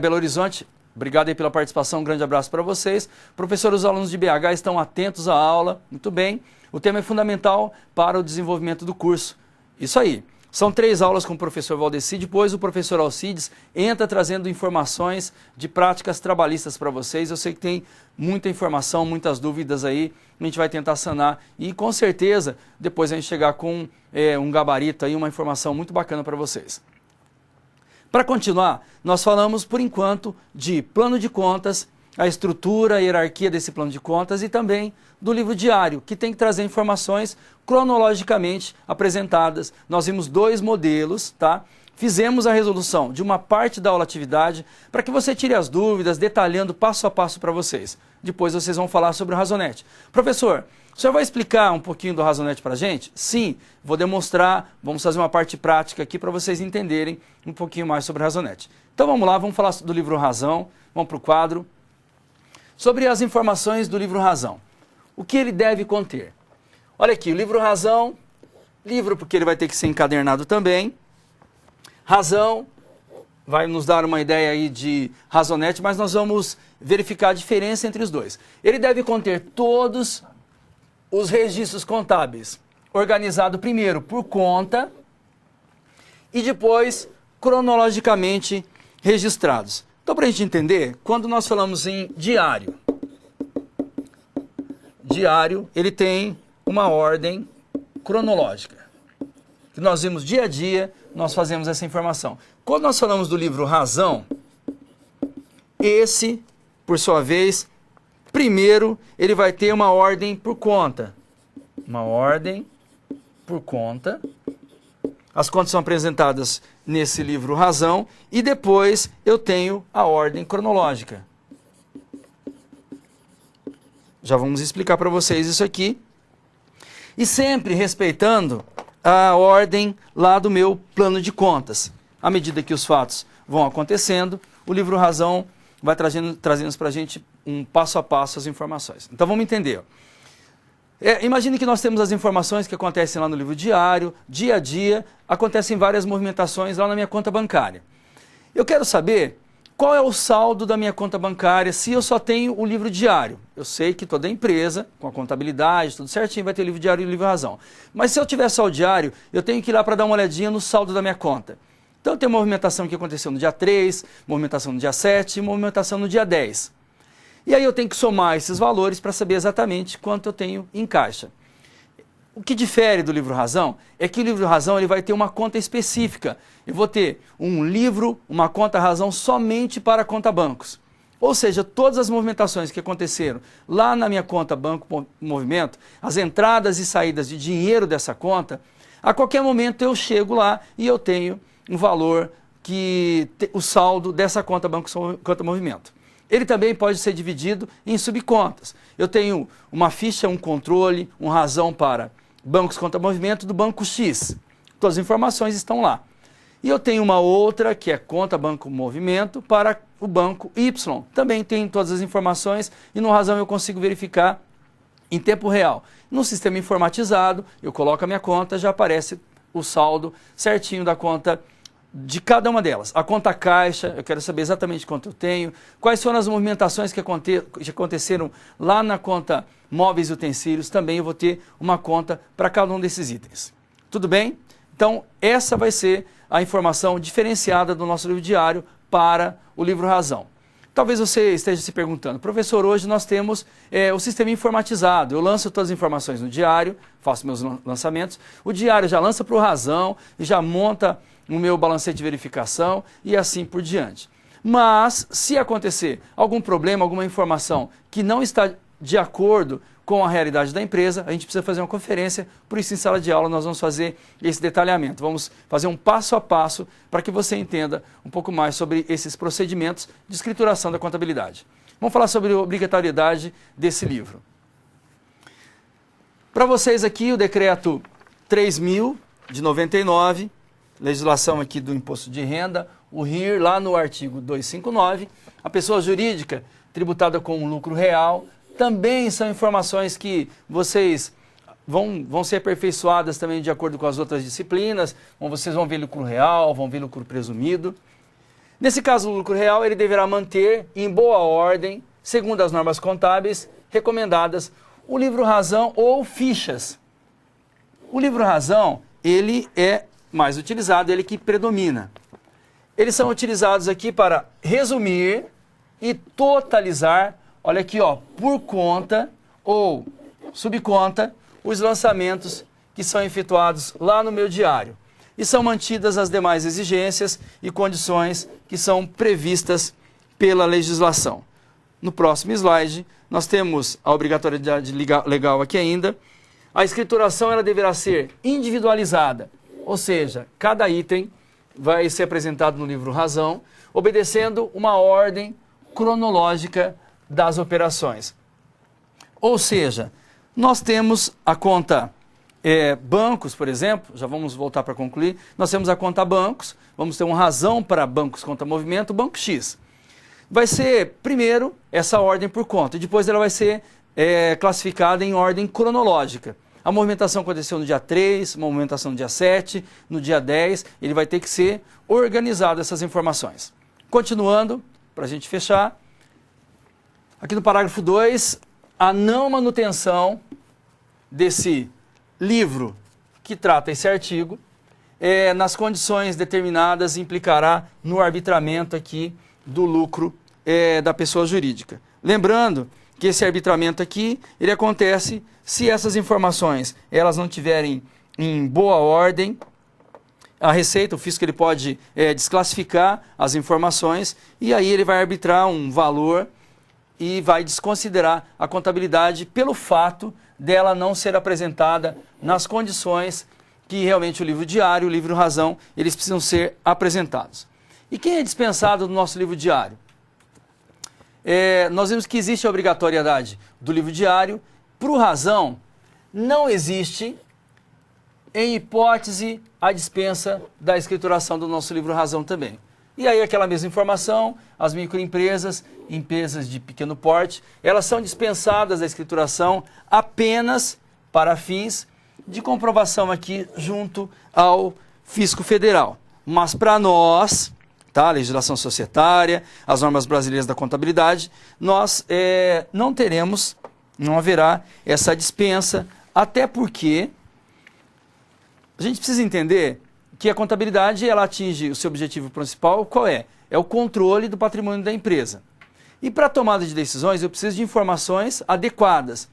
Belo Horizonte, obrigado aí pela participação, um grande abraço para vocês. Professor, os alunos de BH estão atentos à aula, muito bem. O tema é fundamental para o desenvolvimento do curso. Isso aí. São 3 aulas com o professor Valdeci, depois o professor Alcides entra trazendo informações de práticas trabalhistas para vocês. Eu sei que tem muita informação, muitas dúvidas aí, a gente vai tentar sanar e com certeza depois a gente chegar com um gabarito aí, uma informação muito bacana para vocês. Para continuar, nós falamos por enquanto de plano de contas, a estrutura, a hierarquia desse plano de contas e também do livro diário, que tem que trazer informações cronologicamente apresentadas. Nós vimos 2 modelos, tá? Fizemos a resolução de uma parte da aula atividade para que você tire as dúvidas, detalhando passo a passo para vocês. Depois vocês vão falar sobre o Razonete. Professor, o senhor vai explicar um pouquinho do Razonete para a gente? Sim, vou demonstrar, vamos fazer uma parte prática aqui para vocês entenderem um pouquinho mais sobre o Razonete. Então vamos lá, vamos falar do livro Razão, vamos para o quadro. Sobre as informações do livro Razão. O que ele deve conter? Olha aqui, o livro Razão, livro porque ele vai ter que ser encadernado também. Razão, vai nos dar uma ideia aí de Razonete, mas nós vamos verificar a diferença entre os dois. Ele deve conter todos os registros contábeis, organizado primeiro por conta e depois cronologicamente registrados. Então, para a gente entender, quando nós falamos em diário, ele tem uma ordem cronológica. Que nós vimos dia a dia, nós fazemos essa informação. Quando nós falamos do livro Razão, esse, por sua vez, primeiro ele vai ter uma ordem por conta. Uma ordem por conta. As contas são apresentadas nesse livro Razão e depois eu tenho a ordem cronológica. Já vamos explicar para vocês isso aqui. E sempre respeitando a ordem lá do meu plano de contas. À medida que os fatos vão acontecendo, o livro Razão vai trazendo para a gente um passo a passo as informações. Então vamos entender. Imagine que nós temos as informações que acontecem lá no livro diário, dia a dia, acontecem várias movimentações lá na minha conta bancária. Eu quero saber qual é o saldo da minha conta bancária se eu só tenho o livro diário. Eu sei que toda empresa, com a contabilidade, tudo certinho, vai ter o livro diário e o livro Razão. Mas se eu tiver só o diário, eu tenho que ir lá para dar uma olhadinha no saldo da minha conta. Então tem uma movimentação que aconteceu no dia 3, movimentação no dia 7 e movimentação no dia 10. E aí eu tenho que somar esses valores para saber exatamente quanto eu tenho em caixa. O que difere do livro Razão é que o livro Razão ele vai ter uma conta específica. Eu vou ter um livro, uma conta Razão somente para a conta bancos. Ou seja, todas as movimentações que aconteceram lá na minha conta Banco Movimento, as entradas e saídas de dinheiro dessa conta, a qualquer momento eu chego lá e eu tenho um valor o saldo dessa conta banco conta movimento. Ele também pode ser dividido em subcontas. Eu tenho uma ficha, um controle, razão para bancos conta movimento do banco X. Todas as informações estão lá. E eu tenho uma outra que é conta banco movimento para o banco Y. Também tem todas as informações e no razão eu consigo verificar em tempo real. No sistema informatizado, eu coloco a minha conta, já aparece o saldo certinho da conta de cada uma delas. A conta caixa, eu quero saber exatamente quanto eu tenho, quais foram as movimentações que aconteceram lá na conta móveis e utensílios, também eu vou ter uma conta para cada um desses itens. Tudo bem? Então, essa vai ser a informação diferenciada do nosso livro diário para o livro razão. Talvez você esteja se perguntando, professor, hoje nós temos o sistema informatizado, eu lanço todas as informações no diário, faço meus lançamentos, o diário já lança para o razão, já monta o meu balancete de verificação e assim por diante. Mas, se acontecer algum problema, alguma informação que não está de acordo com a realidade da empresa, a gente precisa fazer uma conferência, por isso em sala de aula nós vamos fazer esse detalhamento. Vamos fazer um passo a passo para que você entenda um pouco mais sobre esses procedimentos de escrituração da contabilidade. Vamos falar sobre a obrigatoriedade desse livro. Para vocês aqui o decreto 3.000 de 99, legislação aqui do imposto de renda, o RIR lá no artigo 259, a pessoa jurídica tributada com lucro real, também são informações que vocês vão ser aperfeiçoadas também de acordo com as outras disciplinas, vocês vão ver lucro real, vão ver lucro presumido. Nesse caso, o lucro real ele deverá manter em boa ordem, segundo as normas contábeis recomendadas, o livro razão ou fichas. O livro razão, ele é mais utilizado, ele que predomina. Eles são utilizados aqui para resumir e totalizar, olha aqui, ó, por conta ou subconta, os lançamentos que são efetuados lá no meu diário. E são mantidas as demais exigências e condições que são previstas pela legislação. No próximo slide, nós temos a obrigatoriedade legal aqui ainda. A escrituração ela deverá ser individualizada, ou seja, cada item vai ser apresentado no livro razão, obedecendo uma ordem cronológica das operações. Ou seja, nós temos a conta bancos, por exemplo, já vamos voltar para concluir, nós temos a conta bancos, vamos ter uma razão para bancos conta movimento, banco X. Vai ser, primeiro, essa ordem por conta, e depois ela vai ser classificada em ordem cronológica. A movimentação aconteceu no dia 3, uma movimentação no dia 7, no dia 10, ele vai ter que ser organizado essas informações. Continuando, para a gente fechar, aqui no parágrafo 2, a não manutenção desse livro que trata esse artigo, nas condições determinadas, implicará no arbitramento aqui do lucro da pessoa jurídica. Lembrando que esse arbitramento aqui, ele acontece se essas informações elas não tiverem em boa ordem. A Receita, o fisco, ele pode desclassificar as informações e aí ele vai arbitrar um valor e vai desconsiderar a contabilidade pelo fato dela não ser apresentada nas condições que realmente o livro diário, o livro razão, eles precisam ser apresentados. E quem é dispensado do nosso livro diário? Nós vimos que existe a obrigatoriedade do livro diário. Para o razão, não existe, em hipótese, a dispensa da escrituração do nosso livro razão também. E aí aquela mesma informação, as microempresas, empresas de pequeno porte, elas são dispensadas da escrituração apenas para fins de comprovação aqui junto ao Fisco Federal. Mas para nós, tá, a legislação societária, as normas brasileiras da contabilidade, nós não haverá essa dispensa, até porque a gente precisa entender que a contabilidade ela atinge o seu objetivo principal, qual é? É o controle do patrimônio da empresa. E para a tomada de decisões eu preciso de informações adequadas.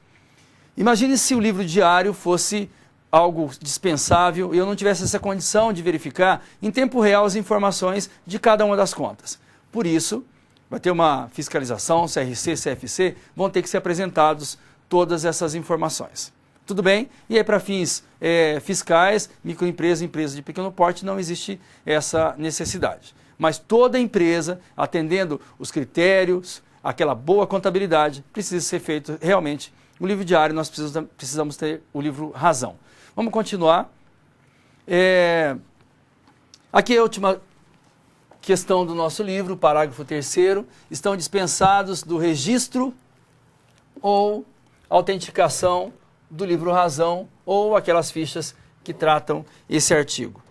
Imagine se o livro diário fosse algo dispensável e eu não tivesse essa condição de verificar em tempo real as informações de cada uma das contas. Por isso, vai ter uma fiscalização, CRC, CFC, vão ter que ser apresentados todas essas informações. Tudo bem? E aí para fins fiscais, microempresa, empresa de pequeno porte, não existe essa necessidade. Mas toda empresa, atendendo os critérios, aquela boa contabilidade, precisa ser feito realmente o livro diário, nós precisamos ter o livro razão. Vamos continuar. Aqui é a última questão do nosso livro, parágrafo 3º. Estão dispensados do registro ou autenticação do livro razão ou aquelas fichas que tratam esse artigo.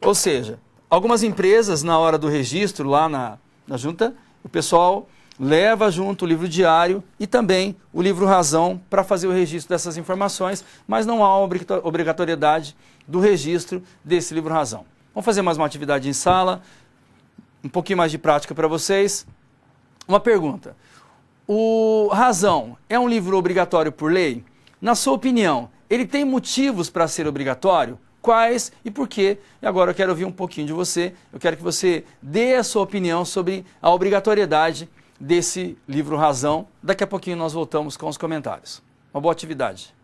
Ou seja, algumas empresas, na hora do registro, lá na junta, o pessoal leva junto o livro diário e também o livro razão para fazer o registro dessas informações, mas não há obrigatoriedade do registro desse livro razão. Vamos fazer mais uma atividade em sala, um pouquinho mais de prática para vocês. Uma pergunta. O razão é um livro obrigatório por lei? Na sua opinião, ele tem motivos para ser obrigatório? Quais e por quê? E agora eu quero ouvir um pouquinho de você. Eu quero que você dê a sua opinião sobre a obrigatoriedade desse livro razão. Daqui a pouquinho nós voltamos com os comentários. Uma boa atividade.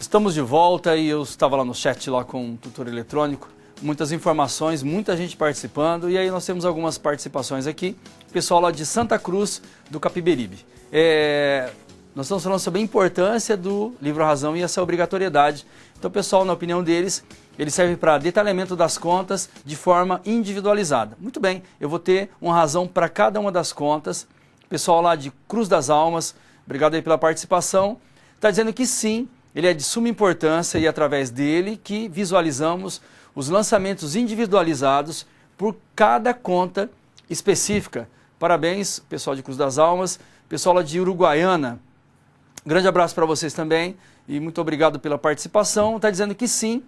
Estamos de volta e eu estava lá no chat lá com o tutor eletrônico, muitas informações, muita gente participando e aí nós temos algumas participações aqui, pessoal lá de Santa Cruz do Capiberibe. Nós estamos falando sobre a importância do livro Razão e essa obrigatoriedade. Então pessoal, na opinião deles, ele serve para detalhamento das contas de forma individualizada. Muito bem, eu vou ter uma razão para cada uma das contas. Pessoal lá de Cruz das Almas, obrigado aí pela participação. Está dizendo que sim, ele é de suma importância e é através dele que visualizamos os lançamentos individualizados por cada conta específica. Parabéns, pessoal de Cruz das Almas, pessoal lá de Uruguaiana. Grande abraço para vocês também e muito obrigado pela participação. Está dizendo que sim,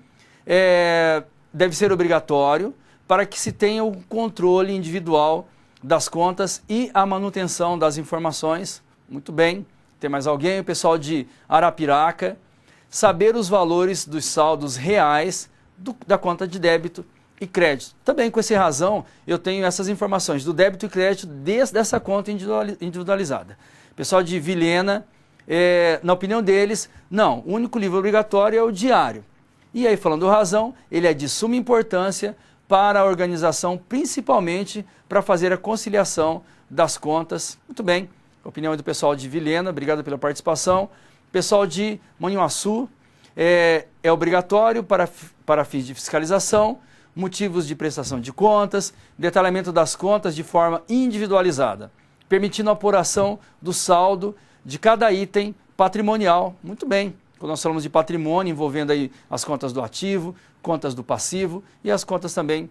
deve ser obrigatório para que se tenha o controle individual das contas e a manutenção das informações. Muito bem. Tem mais alguém? O pessoal de Arapiraca. Saber os valores dos saldos reais da conta de débito e crédito. Também com essa razão eu tenho essas informações do débito e crédito dessa conta individualizada. Pessoal de Vilhena, na opinião deles, não, o único livro obrigatório é o diário. E aí, falando razão, ele é de suma importância para a organização, principalmente para fazer a conciliação das contas. Muito bem, a opinião do pessoal de Vilhena, obrigado pela participação. Pessoal de Manhuaçu, é obrigatório para fins de fiscalização, motivos de prestação de contas, detalhamento das contas de forma individualizada, permitindo a apuração do saldo de cada item patrimonial. Muito bem, quando nós falamos de patrimônio, envolvendo aí as contas do ativo, contas do passivo e as contas também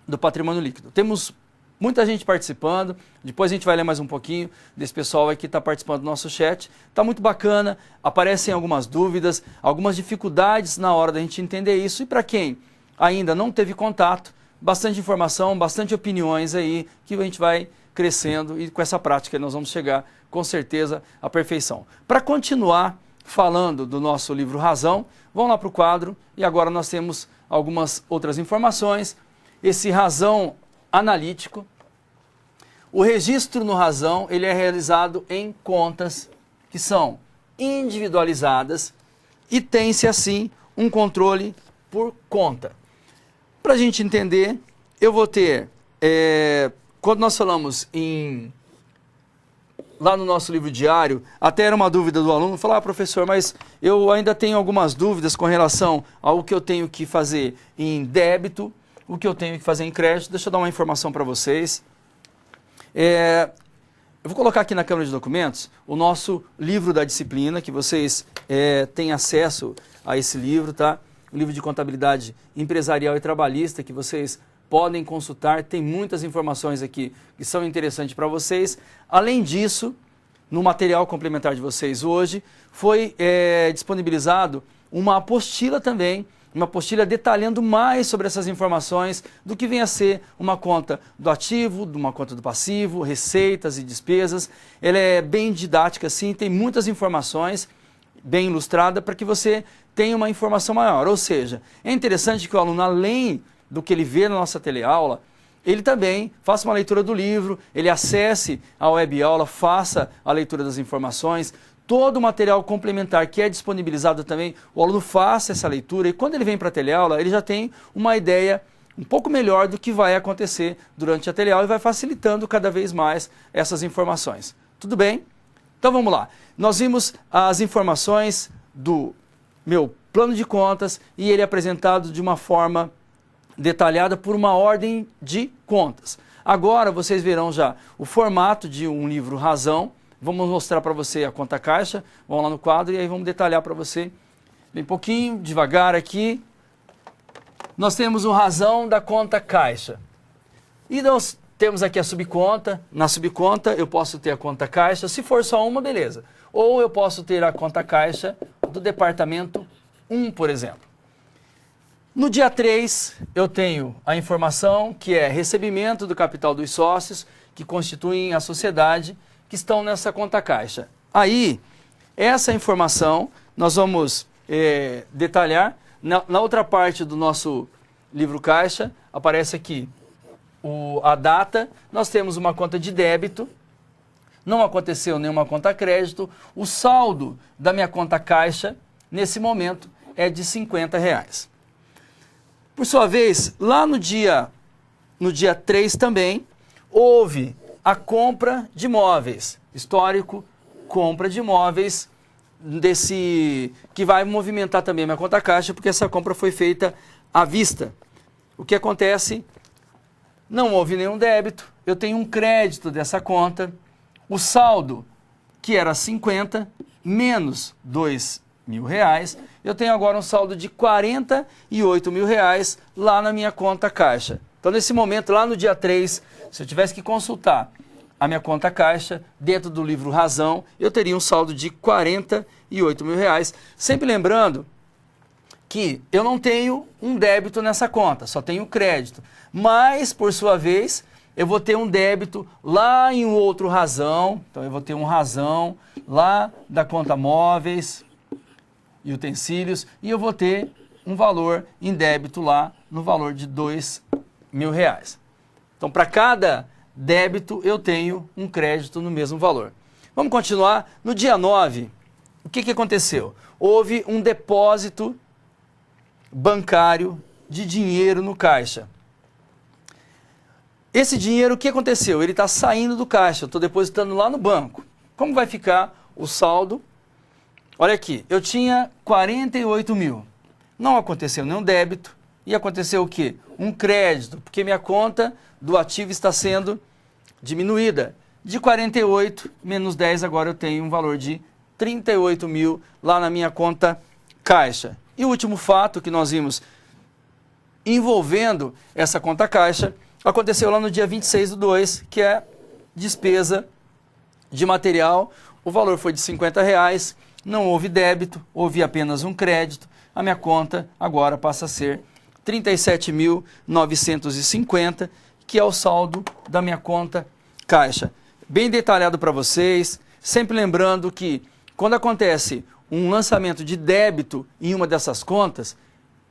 do patrimônio líquido. Temos muita gente participando, depois a gente vai ler mais um pouquinho desse pessoal aí que está participando do nosso chat. Está muito bacana, aparecem algumas dúvidas, algumas dificuldades na hora da gente entender isso. E para quem ainda não teve contato, bastante informação, bastante opiniões aí, que a gente vai crescendo e com essa prática nós vamos chegar com certeza à perfeição. Para continuar falando do nosso livro Razão, vamos lá para o quadro e agora nós temos algumas outras informações. Esse Razão analítico. O registro no Razão ele é realizado em contas que são individualizadas e tem-se assim um controle por conta. Para a gente entender, eu vou ter, quando nós falamos lá no nosso livro diário, até era uma dúvida do aluno, falar, professor, mas eu ainda tenho algumas dúvidas com relação ao que eu tenho que fazer em débito, o que eu tenho que fazer em crédito. Deixa eu dar uma informação para vocês. Eu vou colocar aqui na câmera de documentos o nosso livro da disciplina, que vocês têm acesso a esse livro, tá? O livro de contabilidade empresarial e trabalhista, que vocês podem consultar. Tem muitas informações aqui que são interessantes para vocês. Além disso, no material complementar de vocês hoje, foi disponibilizado uma apostila também, uma apostila detalhando mais sobre essas informações do que vem a ser uma conta do ativo, de uma conta do passivo, receitas e despesas. Ela é bem didática, sim, tem muitas informações, bem ilustrada, para que você tenha uma informação maior. Ou seja, é interessante que o aluno, além do que ele vê na nossa teleaula, ele também faça uma leitura do livro, ele acesse a web aula, faça a leitura das informações, todo o material complementar que é disponibilizado também, o aluno faça essa leitura e quando ele vem para a teleaula, ele já tem uma ideia um pouco melhor do que vai acontecer durante a teleaula e vai facilitando cada vez mais essas informações. Tudo bem? Então vamos lá. Nós vimos as informações do meu plano de contas e ele é apresentado de uma forma detalhada por uma ordem de contas. Agora vocês verão já o formato de um livro Razão. Vamos mostrar para você a conta caixa, vamos lá no quadro e aí vamos detalhar para você bem pouquinho, devagar aqui. Nós temos o Razão da conta caixa. E nós temos aqui a subconta. Na subconta eu posso ter a conta caixa, se for só uma, beleza. Ou eu posso ter a conta caixa do departamento 1, por exemplo. No dia 3 eu tenho a informação que é recebimento do capital dos sócios que constituem a sociedade, que estão nessa conta caixa. Aí, essa informação nós vamos detalhar. Na outra parte do nosso livro caixa, aparece aqui a data, nós temos uma conta de débito, não aconteceu nenhuma conta crédito, o saldo da minha conta caixa nesse momento, é de R$50. Por sua vez, lá no dia 3 também, houve a compra de imóveis. Histórico, compra de imóveis, que vai movimentar também a minha conta caixa, porque essa compra foi feita à vista. O que acontece? Não houve nenhum débito, eu tenho um crédito dessa conta, o saldo, que era 50, menos R$2.000, eu tenho agora um saldo de R$48.000 lá na minha conta caixa. Então, nesse momento, lá no dia 3, se eu tivesse que consultar a minha conta caixa, dentro do livro Razão, eu teria um saldo de R$48.000. Sempre lembrando que eu não tenho um débito nessa conta, só tenho crédito. Mas, por sua vez, eu vou ter um débito lá em um outro Razão. Então, eu vou ter um Razão lá da conta móveis e utensílios. E eu vou ter um valor em débito lá no valor de R$2.000. Então, para cada débito, eu tenho um crédito no mesmo valor. Vamos continuar. No dia 9, o que aconteceu? Houve um depósito bancário de dinheiro no caixa. Esse dinheiro, o que aconteceu? Ele está saindo do caixa, eu estou depositando lá no banco. Como vai ficar o saldo? Olha aqui, eu tinha 48.000. Não aconteceu nenhum débito. E aconteceu o quê? Um crédito, porque minha conta do ativo está sendo diminuída. De 48 menos 10, agora eu tenho um valor de 38.000 lá na minha conta caixa. E o último fato que nós vimos envolvendo essa conta caixa aconteceu lá no dia 26/2, que é despesa de material. O valor foi de R$50, não houve débito, houve apenas um crédito. A minha conta agora passa a ser 37.950, que é o saldo da minha conta caixa. Bem detalhado para vocês, sempre lembrando que quando acontece um lançamento de débito em uma dessas contas,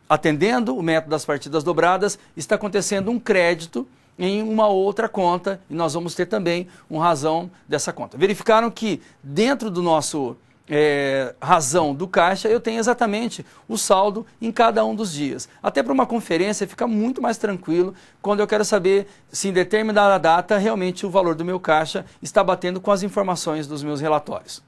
atendendo o método das partidas dobradas, está acontecendo um crédito em uma outra conta e nós vamos ter também um razão dessa conta. Verificaram que dentro do nosso razão do caixa, eu tenho exatamente o saldo em cada um dos dias. Até para uma conferência fica muito mais tranquilo quando eu quero saber se em determinada data realmente o valor do meu caixa está batendo com as informações dos meus relatórios.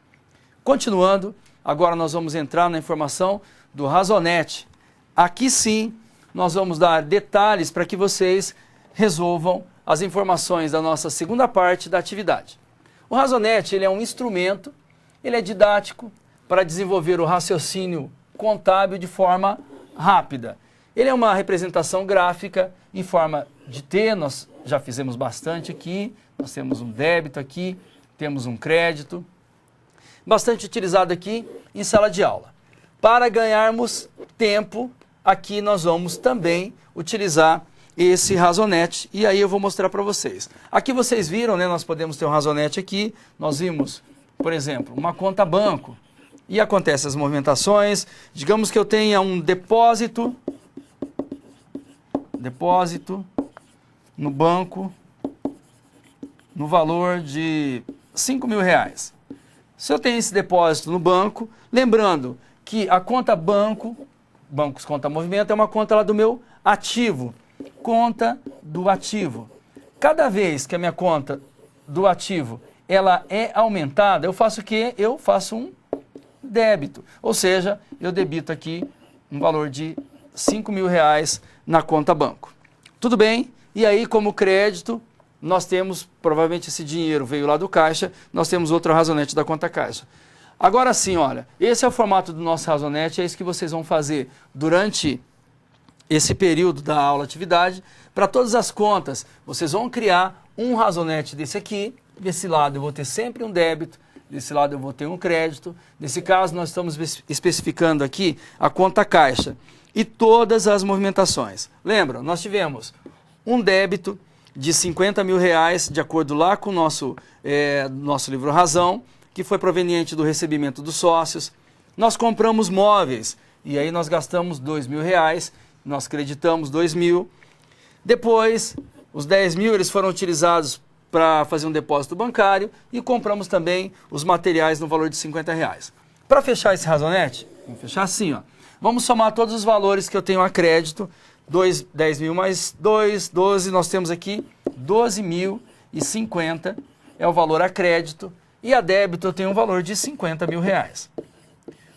Continuando, agora nós vamos entrar na informação do Razonete. Aqui sim, nós vamos dar detalhes para que vocês resolvam as informações da nossa segunda parte da atividade. O Razonete, ele é um instrumento, ele é didático para desenvolver o raciocínio contábil de forma rápida. Ele é uma representação gráfica em forma de T, nós já fizemos bastante aqui, nós temos um débito aqui, temos um crédito, bastante utilizado aqui em sala de aula. Para ganharmos tempo, aqui nós vamos também utilizar esse Razonete, e aí eu vou mostrar para vocês. Aqui vocês viram, né, nós podemos ter um Razonete aqui, nós vimos, por exemplo, uma conta banco, e acontecem as movimentações, digamos que eu tenha um depósito no banco, no valor de R$5.000. Se eu tenho esse depósito no banco, lembrando que a conta bancos conta movimento, é uma conta lá do meu ativo, conta do ativo. Cada vez que a minha conta do ativo ela é aumentada, eu faço o quê? Eu faço um débito, ou seja, eu debito aqui um valor de R$5.000 na conta banco. Tudo bem? E aí, como crédito, nós temos, provavelmente esse dinheiro veio lá do caixa, nós temos outro Razonete da conta caixa. Agora sim, olha, esse é o formato do nosso Razonete, é isso que vocês vão fazer durante esse período da aula atividade. Para todas as contas, vocês vão criar um Razonete desse aqui. Desse lado eu vou ter sempre um débito, desse lado eu vou ter um crédito. Nesse caso, nós estamos especificando aqui a conta caixa e todas as movimentações. Lembra, nós tivemos um débito de R$50.000, de acordo lá com o nosso livro Razão, que foi proveniente do recebimento dos sócios. Nós compramos móveis, e aí nós gastamos R$2.000, nós creditamos R$2.000. Depois, os R$10.000 eles foram utilizados para fazer um depósito bancário e compramos também os materiais no valor de R$50. Para fechar esse Razonete, Vamos fechar assim, ó. Vamos somar todos os valores que eu tenho a crédito. 10 mil mais 2, 12, nós temos aqui 12.050 é o valor a crédito. E a débito eu tenho um valor de 50 mil reais.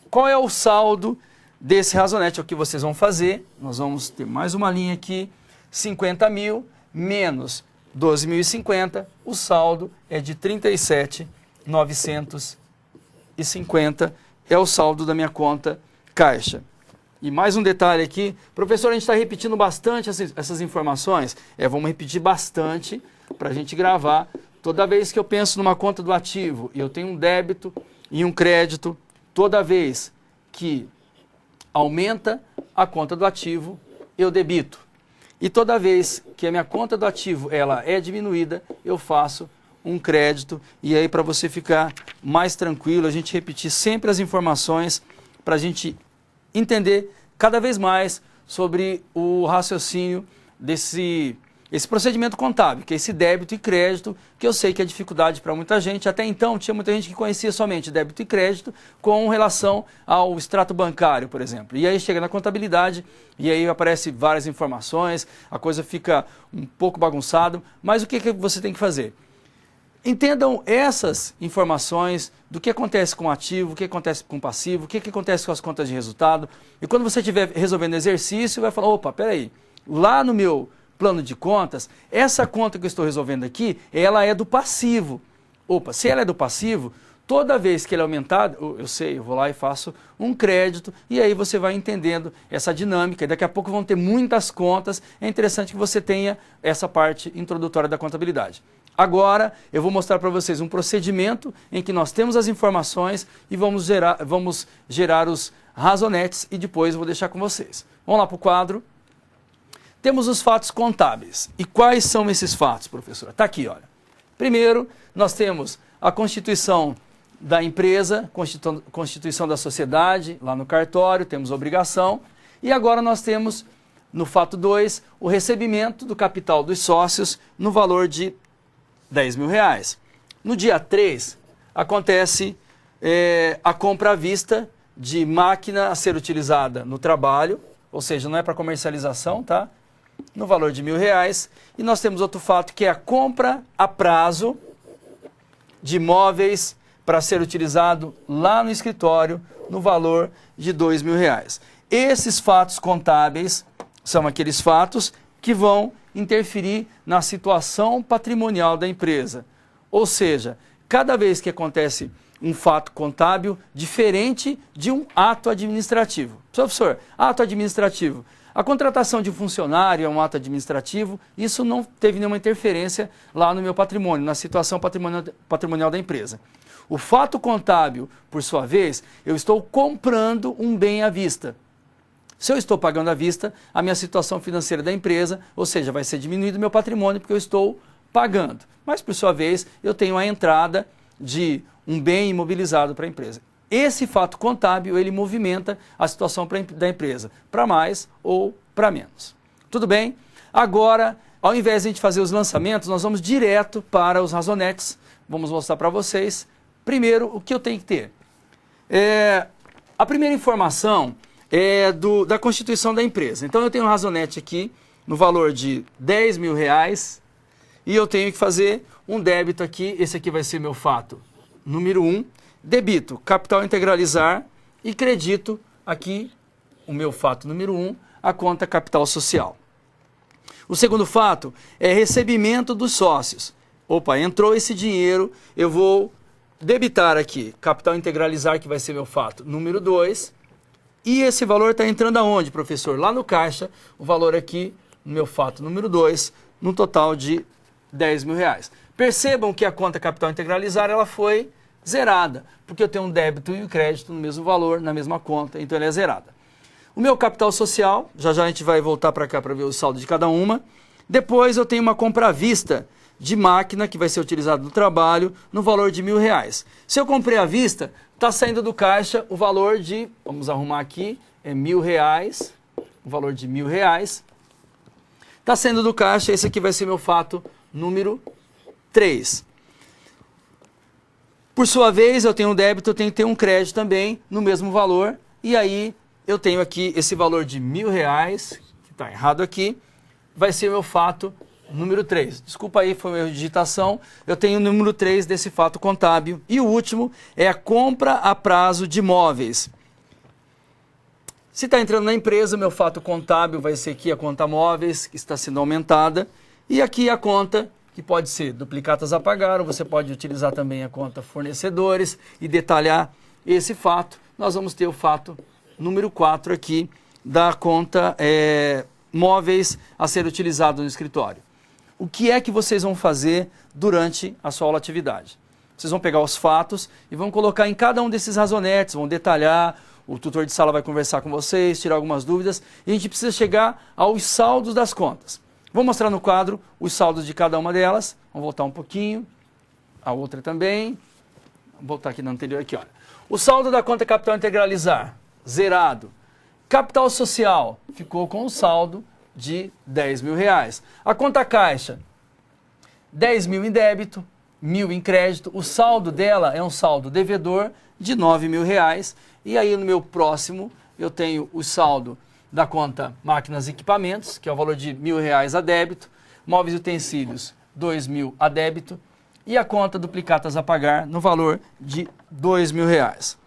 Qual é o saldo desse razonete? É o que vocês vão fazer. Nós vamos ter mais uma linha aqui. 50 mil menos 12.050. O saldo é de 37.950. É o saldo da minha conta caixa. E mais um detalhe aqui. Professor, a gente está repetindo bastante essas informações. Vamos repetir bastante para a gente gravar. Toda vez que eu penso numa conta do ativo e eu tenho um débito e um crédito, toda vez que aumenta a conta do ativo, eu debito. E toda vez que a minha conta do ativo ela é diminuída, eu faço um crédito. E aí, para você ficar mais tranquilo, a gente repetir sempre as informações para a gente entender cada vez mais sobre o raciocínio esse procedimento contábil, que é esse débito e crédito, que eu sei que é dificuldade para muita gente. Até então, tinha muita gente que conhecia somente débito e crédito com relação ao extrato bancário, por exemplo. E aí chega na contabilidade e aí aparecem várias informações, a coisa fica um pouco bagunçada, mas o que você tem que fazer? Entendam essas informações do que acontece com o ativo, o que acontece com o passivo, o que acontece com as contas de resultado. E quando você estiver resolvendo exercício, vai falar, opa, peraí, lá no meu plano de contas, essa conta que eu estou resolvendo aqui, ela é do passivo. Opa, se ela é do passivo, toda vez que ele é aumentado, eu vou lá e faço um crédito, e aí você vai entendendo essa dinâmica, e daqui a pouco vão ter muitas contas, é interessante que você tenha essa parte introdutória da contabilidade. Agora, eu vou mostrar para vocês um procedimento em que nós temos as informações e vamos gerar os razonetes, e depois eu vou deixar com vocês. Vamos lá para o quadro. Temos os fatos contábeis. E quais são esses fatos, professor? Está aqui, olha. Primeiro, nós temos a constituição da empresa, constituição da sociedade, lá no cartório, temos obrigação. E agora nós temos, no fato 2, o recebimento do capital dos sócios no valor de 10 mil reais. No dia 3, acontece a compra à vista de máquina a ser utilizada no trabalho, ou seja, não é para comercialização, tá? No valor de R$1.000. E nós temos outro fato que é a compra a prazo de imóveis para ser utilizado lá no escritório no valor de R$2.000. Esses fatos contábeis são aqueles fatos que vão interferir na situação patrimonial da empresa. Ou seja, cada vez que acontece um fato contábil diferente de um ato administrativo. Professor, ato administrativo. A contratação de um funcionário é um ato administrativo, isso não teve nenhuma interferência lá no meu patrimônio, na situação patrimonial da empresa. O fato contábil, por sua vez, eu estou comprando um bem à vista. Se eu estou pagando à vista, a minha situação financeira da empresa, ou seja, vai ser diminuído o meu patrimônio porque eu estou pagando. Mas, por sua vez, eu tenho a entrada de um bem imobilizado para a empresa. Esse fato contábil, ele movimenta a situação da empresa, para mais ou para menos. Tudo bem? Agora, ao invés de a gente fazer os lançamentos, nós vamos direto para os razonetes. Vamos mostrar para vocês, primeiro, o que eu tenho que ter. A primeira informação é da constituição da empresa. Então, eu tenho um razonete aqui, no valor de R$10.000, e eu tenho que fazer um débito aqui. Esse aqui vai ser meu fato número 1. Debito, capital integralizar, e credito aqui, o meu fato número 1, a conta capital social. O segundo fato é recebimento dos sócios. Opa, entrou esse dinheiro, eu vou debitar aqui, capital integralizar, que vai ser meu fato número 2. E esse valor está entrando aonde, professor? Lá no caixa, o valor aqui, no meu fato número 2, no total de R$10.000. Percebam que a conta capital integralizar, ela foi zerada, porque eu tenho um débito e um crédito no mesmo valor, na mesma conta, então ela é zerada. O meu capital social, já a gente vai voltar para cá para ver o saldo de cada uma. Depois eu tenho uma compra à vista de máquina que vai ser utilizada no trabalho no valor de R$1.000. Se eu comprei à vista, está saindo do caixa o valor de, vamos arrumar aqui, é R$1.000, o valor de R$1.000. Está saindo do caixa, esse aqui vai ser meu fato número 3. Por sua vez, eu tenho um débito, eu tenho que ter um crédito também no mesmo valor, e aí eu tenho aqui esse valor de R$1.000, que está errado aqui, vai ser o meu fato número 3. Desculpa aí, foi uma erro de digitação. Eu tenho o número 3 desse fato contábil. E o último é a compra a prazo de imóveis. Se está entrando na empresa, meu fato contábil vai ser aqui a conta móveis, que está sendo aumentada. E aqui a conta, que pode ser duplicatas a pagar, ou você pode utilizar também a conta fornecedores e detalhar esse fato. Nós vamos ter o fato número 4 aqui da conta móveis a ser utilizado no escritório. O que é que vocês vão fazer durante a sua aula atividade? Vocês vão pegar os fatos e vão colocar em cada um desses razonetes, vão detalhar, o tutor de sala vai conversar com vocês, tirar algumas dúvidas, e a gente precisa chegar aos saldos das contas. Vou mostrar no quadro os saldos de cada uma delas. Vamos voltar um pouquinho, a outra também. Vou voltar aqui na anterior, aqui, olha. O saldo da conta capital integralizar, zerado. Capital social, ficou com um saldo de R$10.000. A conta caixa, 10.000 em débito, 1.000 em crédito. O saldo dela é um saldo devedor de R$9.000. E aí no meu próximo eu tenho o saldo da conta máquinas e equipamentos, que é o valor de R$1.000 a débito. Móveis e utensílios, 2.000 a débito. E a conta duplicatas a pagar no valor de R$2.000.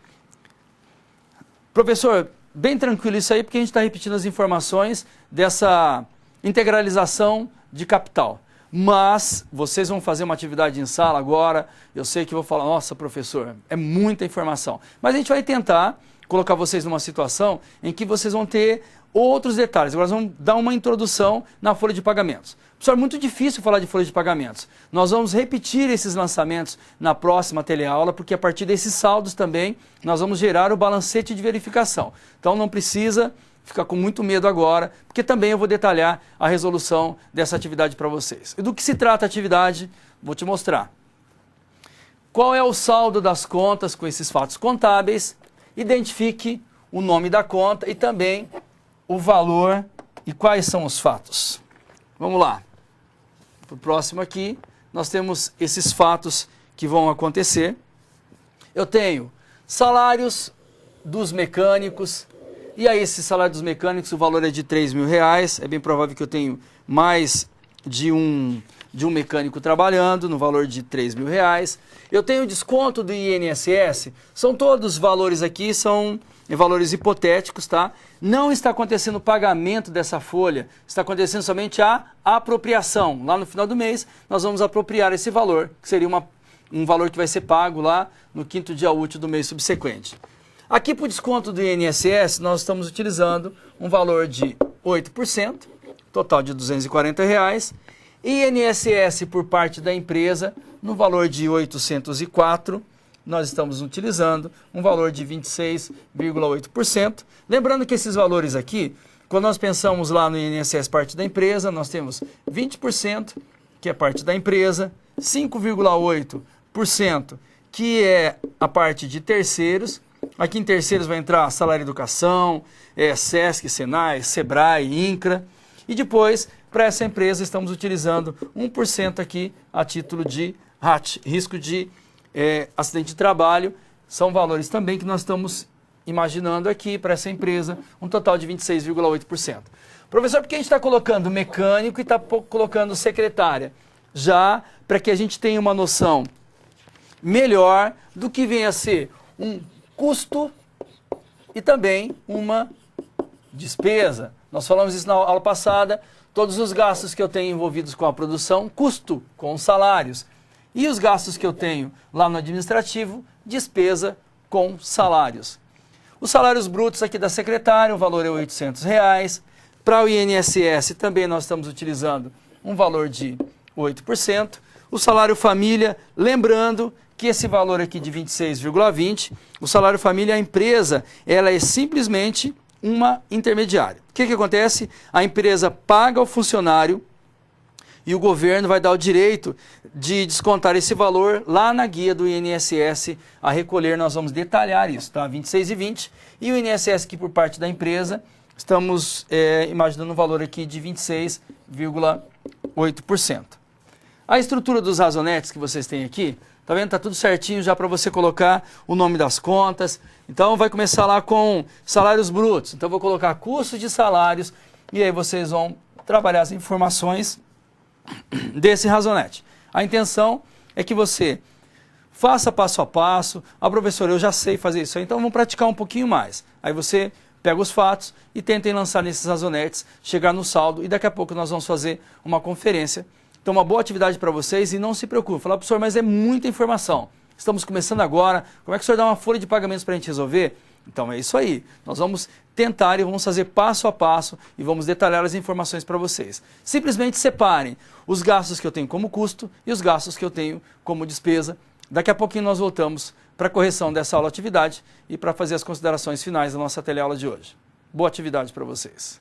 Professor, bem tranquilo isso aí, porque a gente está repetindo as informações dessa integralização de capital. Mas vocês vão fazer uma atividade em sala agora, eu sei que vou falar, nossa professor, é muita informação. Mas a gente vai tentar colocar vocês numa situação em que vocês vão ter outros detalhes. Agora nós vamos dar uma introdução na folha de pagamentos. Professor, é muito difícil falar de folha de pagamentos. Nós vamos repetir esses lançamentos na próxima teleaula, porque a partir desses saldos também nós vamos gerar o balancete de verificação. Então não precisa ficar com muito medo agora, porque também eu vou detalhar a resolução dessa atividade para vocês. E do que se trata a atividade, vou te mostrar. Qual é o saldo das contas com esses fatos contábeis? Identifique o nome da conta e também o valor e quais são os fatos. Vamos lá. Para o próximo aqui, nós temos esses fatos que vão acontecer. Eu tenho salários dos mecânicos, e aí esse salário dos mecânicos, o valor é de R$3.000, é bem provável que eu tenho mais de um mecânico trabalhando, no valor de R$3.000. Eu tenho desconto do INSS, são todos valores aqui, são valores hipotéticos, tá? Não está acontecendo o pagamento dessa folha, está acontecendo somente a apropriação. Lá no final do mês, nós vamos apropriar esse valor, que seria um valor que vai ser pago lá no 5º dia útil do mês subsequente. Aqui para o desconto do INSS, nós estamos utilizando um valor de 8%, total de R$240. INSS por parte da empresa, no valor de 804, nós estamos utilizando um valor de 26,8%. Lembrando que esses valores aqui, quando nós pensamos lá no INSS parte da empresa, nós temos 20%, que é parte da empresa, 5,8%, que é a parte de terceiros. Aqui em terceiros vai entrar salário e educação, SESC, Senai, Sebrae, INCRA. E depois, para essa empresa, estamos utilizando 1% aqui a título de RAT, risco de acidente de trabalho. São valores também que nós estamos imaginando aqui para essa empresa, um total de 26,8%. Professor, por que a gente está colocando mecânico e está colocando secretária? Já para que a gente tenha uma noção melhor do que vem a ser um custo e também uma despesa. Nós falamos isso na aula passada, todos os gastos que eu tenho envolvidos com a produção, custo com os salários. E os gastos que eu tenho lá no administrativo, despesa com salários. Os salários brutos aqui da secretária, o valor é R$800. Para o INSS também nós estamos utilizando um valor de 8%. O salário família, lembrando que esse valor aqui de 26,20, o salário família, a empresa, ela é simplesmente uma intermediária. O que acontece? A empresa paga ao funcionário e o governo vai dar o direito de descontar esse valor lá na guia do INSS a recolher. Nós vamos detalhar isso, tá? 26,20. E o INSS aqui por parte da empresa, estamos imaginando um valor aqui de 26,8%. A estrutura dos razonetes que vocês têm aqui está Tá vendo? Tá tudo certinho já para você colocar o nome das contas. Então vai começar lá com salários brutos. Então eu vou colocar custos de salários e aí vocês vão trabalhar as informações desse razonete. A intenção é que você faça passo a passo. Ah, professor, eu já sei fazer isso, então vamos praticar um pouquinho mais. Aí você pega os fatos e tentem lançar nesses razonetes, chegar no saldo e daqui a pouco nós vamos fazer uma conferência. Então uma boa atividade para vocês e não se preocupe. Falar, professor, mas é muita informação. Estamos começando agora, como é que o senhor dá uma folha de pagamentos para a gente resolver? Então é isso aí, nós vamos tentar e vamos fazer passo a passo e vamos detalhar as informações para vocês. Simplesmente separem os gastos que eu tenho como custo e os gastos que eu tenho como despesa. Daqui a pouquinho nós voltamos para a correção dessa aula atividade e para fazer as considerações finais da nossa teleaula de hoje. Boa atividade para vocês.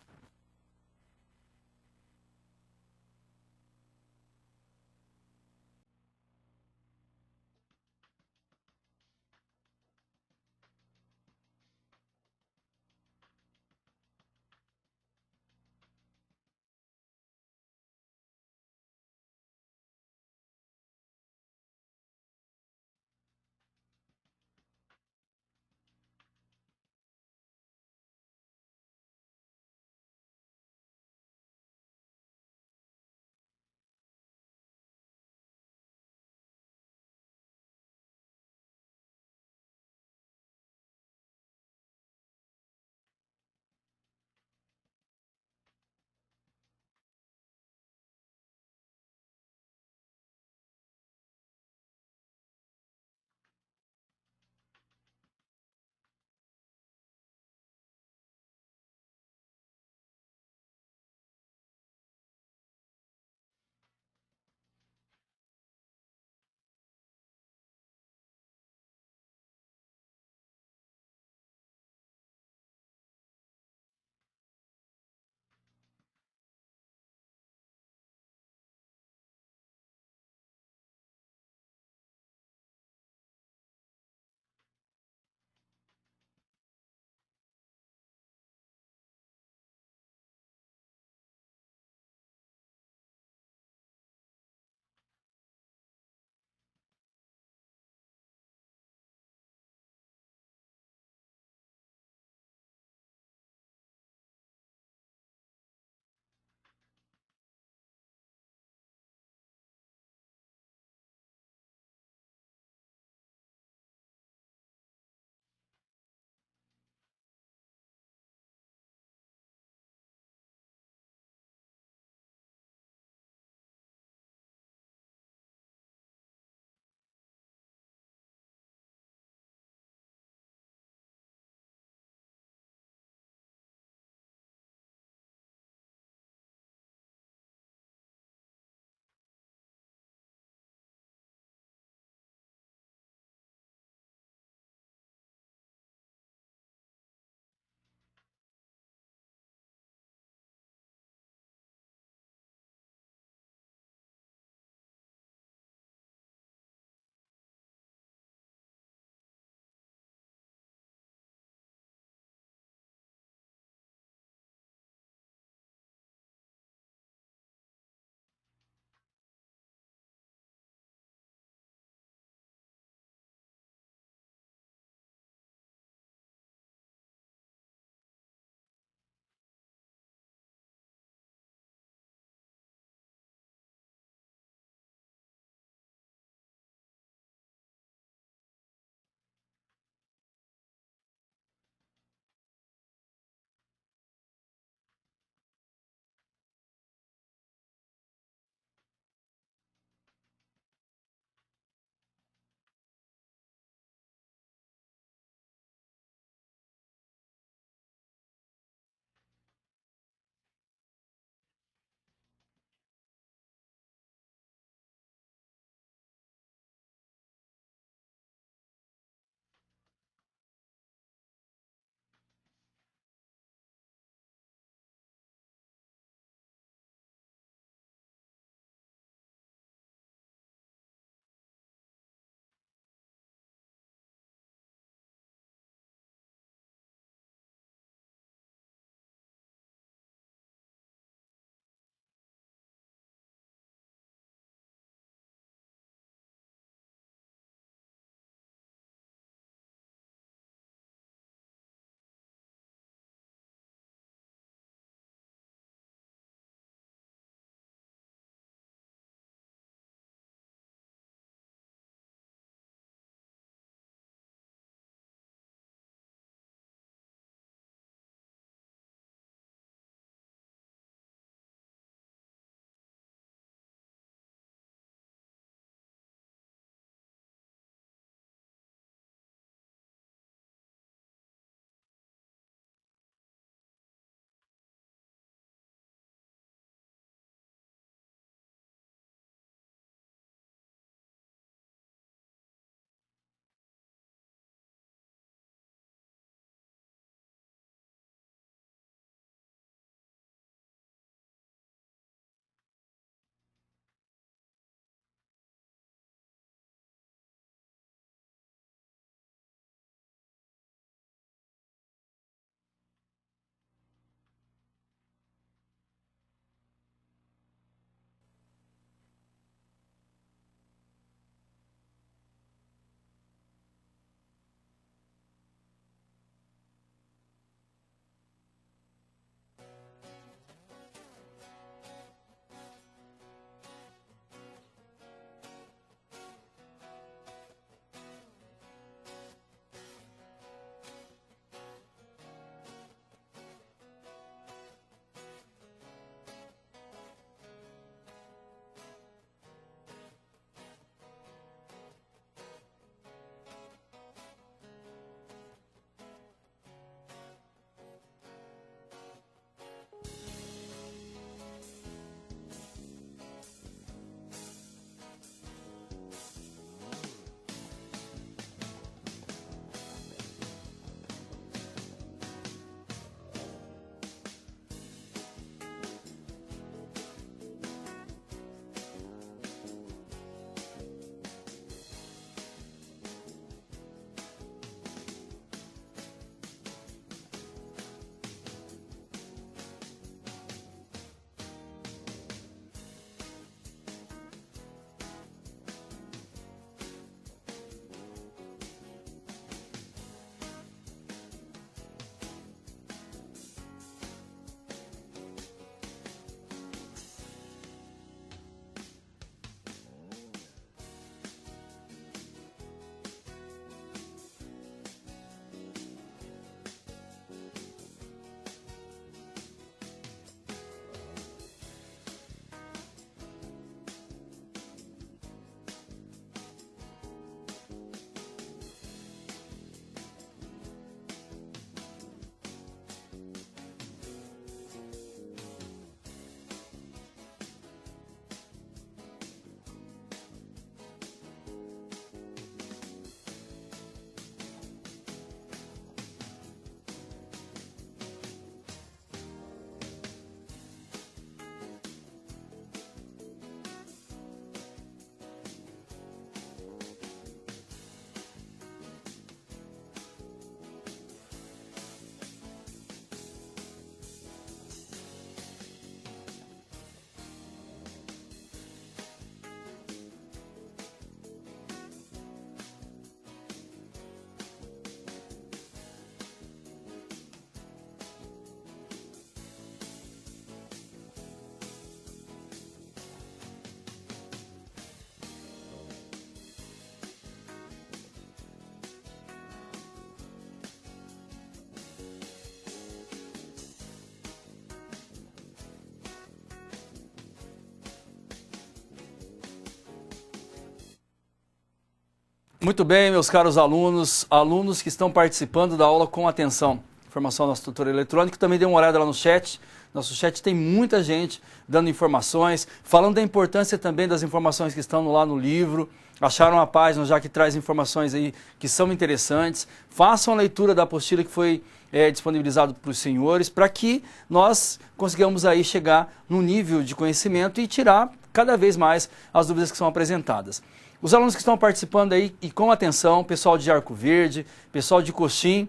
Muito bem, meus caros alunos, alunos que estão participando da aula com atenção. Informação do nosso tutor eletrônico, também dê uma olhada lá no chat. Nosso chat tem muita gente dando informações, falando da importância também das informações que estão lá no livro. Acharam a página já que traz informações aí que são interessantes. Façam a leitura da apostila que foi disponibilizado para os senhores, para que nós consigamos aí chegar num nível de conhecimento e tirar cada vez mais as dúvidas que são apresentadas. Os alunos que estão participando aí e com atenção, pessoal de Arco Verde, pessoal de Coxim,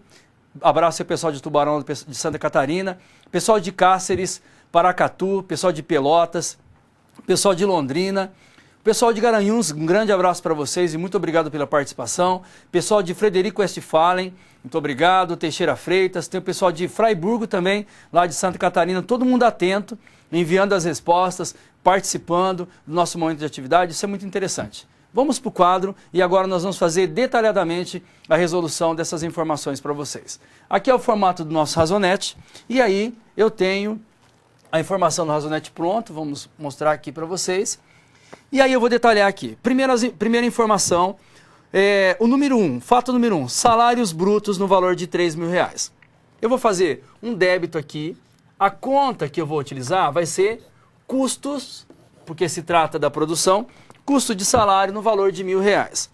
abraço ao pessoal de Tubarão de Santa Catarina, pessoal de Cáceres, Paracatu, pessoal de Pelotas, pessoal de Londrina, pessoal de Garanhuns, um grande abraço para vocês e muito obrigado pela participação. Pessoal de Frederico Westphalen, muito obrigado. Teixeira Freitas, tem o pessoal de Fraiburgo também, lá de Santa Catarina, todo mundo atento, enviando as respostas, participando do nosso momento de atividade, isso é muito interessante. Vamos para o quadro e agora nós vamos fazer detalhadamente a resolução dessas informações para vocês. Aqui é o formato do nosso Razonete e aí eu tenho a informação do Razonete pronto, vamos mostrar aqui para vocês. E aí eu vou detalhar aqui. Primeira informação, o número 1, fato número 1, salários brutos no valor de R$3.000. Eu vou fazer um débito aqui, a conta que eu vou utilizar vai ser custos, porque se trata da produção, custo de salário no valor de R$1.000.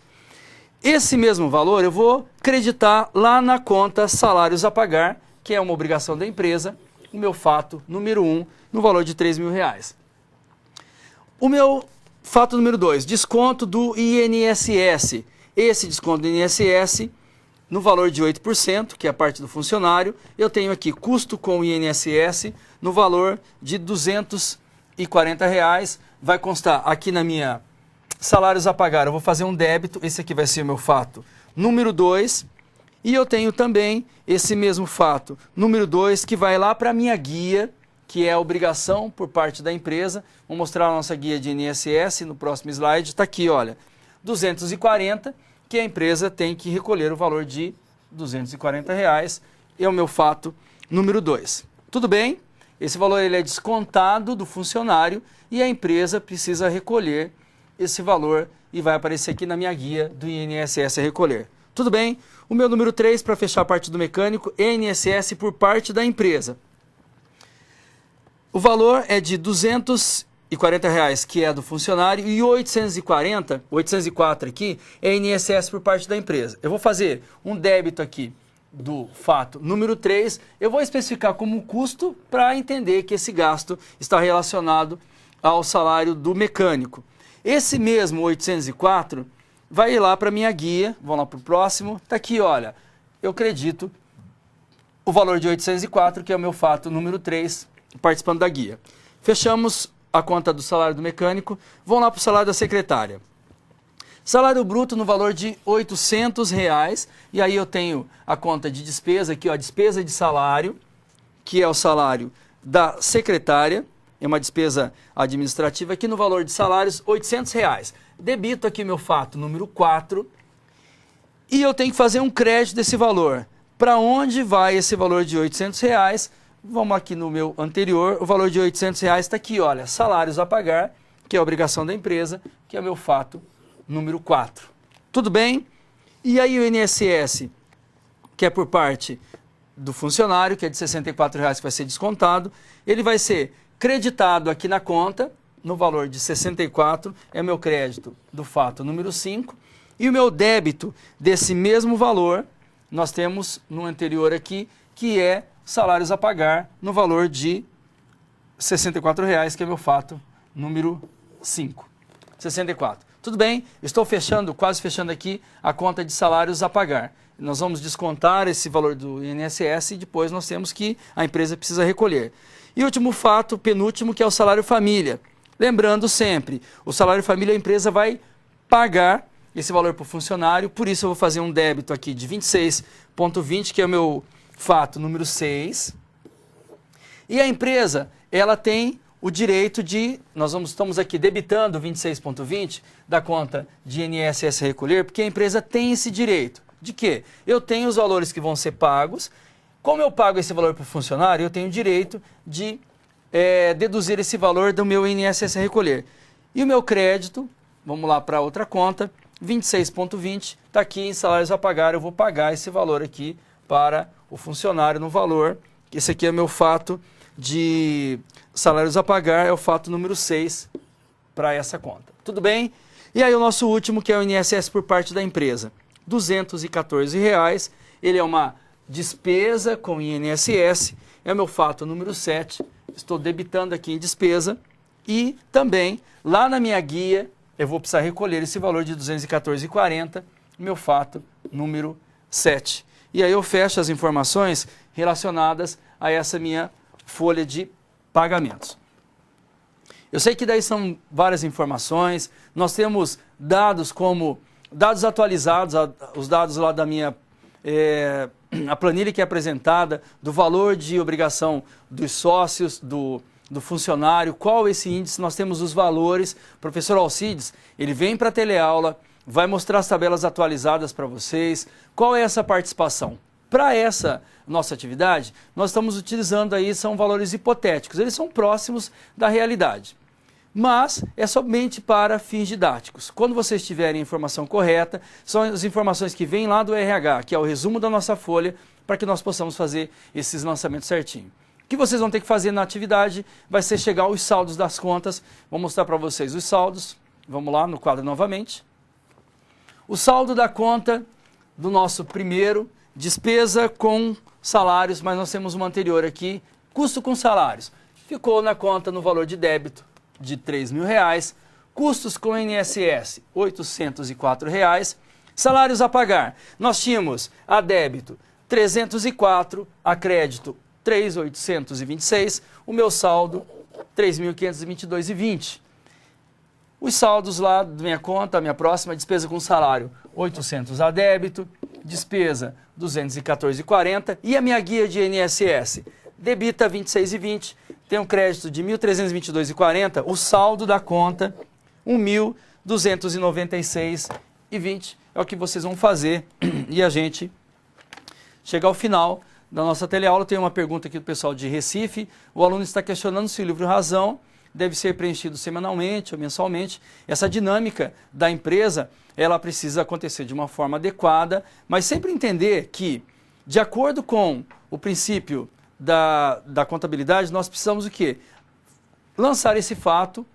Esse mesmo valor eu vou creditar lá na conta salários a pagar, que é uma obrigação da empresa, o meu fato número 1, no valor de R$3.000. O meu fato número 2, desconto do INSS. Esse desconto do INSS, no valor de 8%, que é a parte do funcionário, eu tenho aqui custo com o INSS no valor de R$240. Vai constar aqui na minha salários a pagar, eu vou fazer um débito, esse aqui vai ser o meu fato número 2, e eu tenho também esse mesmo fato número 2, que vai lá para a minha guia, que é a obrigação por parte da empresa. Vou mostrar a nossa guia de INSS no próximo slide, está aqui, olha, 240, que a empresa tem que recolher o valor de R$240, é o meu fato número 2. Tudo bem? Esse valor ele é descontado do funcionário e a empresa precisa recolher esse valor e vai aparecer aqui na minha guia do INSS a recolher. Tudo bem? O meu número 3, para fechar a parte do mecânico, INSS por parte da empresa. O valor é de R$240, que é do funcionário, e 804 aqui, é INSS por parte da empresa. Eu vou fazer um débito aqui do fato número 3, eu vou especificar como custo para entender que esse gasto está relacionado ao salário do mecânico. Esse mesmo 804 vai ir lá para a minha guia, vamos lá para o próximo, está aqui, olha, eu acredito o valor de 804, que é o meu fato número 3, participando da guia. Fechamos a conta do salário do mecânico, vamos lá para o salário da secretária. Salário bruto no valor de R$800, e aí eu tenho a conta de despesa aqui, ó, despesa de salário, que é o salário da secretária, é uma despesa administrativa aqui no valor de salários R$800. Debito aqui meu fato número 4 e eu tenho que fazer um crédito desse valor. Para onde vai esse valor de R$800? Vamos aqui no meu anterior, o valor de R$800 está aqui, olha, salários a pagar, que é a obrigação da empresa, que é o meu fato número 4. Tudo bem? E aí o INSS, que é por parte do funcionário, que é de R$64 que vai ser descontado, ele vai ser creditado aqui na conta, no valor de 64, é meu crédito do fato número 5, e o meu débito desse mesmo valor, nós temos no anterior aqui, que é salários a pagar, no valor de R$64, que é meu fato número 5. 64. Tudo bem? Estou fechando, quase fechando aqui a conta de salários a pagar. Nós vamos descontar esse valor do INSS e depois nós temos que a empresa precisa recolher. E último fato, penúltimo, que é o salário família. Lembrando sempre, o salário família a empresa vai pagar esse valor para o funcionário, por isso eu vou fazer um débito aqui de 26,20, que é o meu fato número 6. E a empresa, ela tem o direito de, estamos aqui debitando 26,20 da conta de INSS recolher, porque a empresa tem esse direito. De quê? Eu tenho os valores que vão ser pagos. Como eu pago esse valor para o funcionário, eu tenho o direito de deduzir esse valor do meu INSS recolher. E o meu crédito, vamos lá para outra conta, 26,20, está aqui em salários a pagar, eu vou pagar esse valor aqui para o funcionário no valor. Esse aqui é meu fato de salários a pagar, é o fato número 6 para essa conta. Tudo bem? E aí o nosso último, que é o INSS por parte da empresa. R$ 214,00, ele é uma despesa com INSS, é o meu fato número 7, estou debitando aqui em despesa e também lá na minha guia eu vou precisar recolher esse valor de R$ 214,40, meu fato número 7. E aí eu fecho as informações relacionadas a essa minha folha de pagamentos. Eu sei que daí são várias informações, nós temos dados como dados atualizados, os dados lá da minha a planilha que é apresentada, do valor de obrigação dos sócios, do funcionário, qual esse índice, nós temos os valores. O professor Alcides, ele vem para a teleaula, vai mostrar as tabelas atualizadas para vocês, qual é essa participação. Para essa nossa atividade, nós estamos utilizando aí, são valores hipotéticos, eles são próximos da realidade. Mas é somente para fins didáticos. Quando vocês tiverem a informação correta, são as informações que vêm lá do RH, que é o resumo da nossa folha, para que nós possamos fazer esses lançamentos certinho. O que vocês vão ter que fazer na atividade vai ser chegar aos saldos das contas. Vou mostrar para vocês os saldos. Vamos lá no quadro novamente. O saldo da conta do nosso primeiro, despesa com salários, mas nós temos uma anterior aqui, custo com salários. Ficou na conta no valor de débito de R$ 3.000, custos com INSS, R$ 804, salários a pagar. Nós tínhamos a débito 304, a crédito 3.826, o meu saldo 3.522,20. Os saldos lá da minha conta, a minha próxima, despesa com salário 800 a débito, despesa 214,40 e a minha guia de INSS debita 26,20, tem um crédito de 1.322,40, o saldo da conta 1.296,20 é o que vocês vão fazer e a gente chegar ao final da nossa teleaula. Tem uma pergunta aqui do pessoal de Recife, o aluno está questionando se o livro Razão deve ser preenchido semanalmente ou mensalmente. Essa dinâmica da empresa, ela precisa acontecer de uma forma adequada, mas sempre entender que, de acordo com o princípio da contabilidade, nós precisamos o quê? Lançar esse fato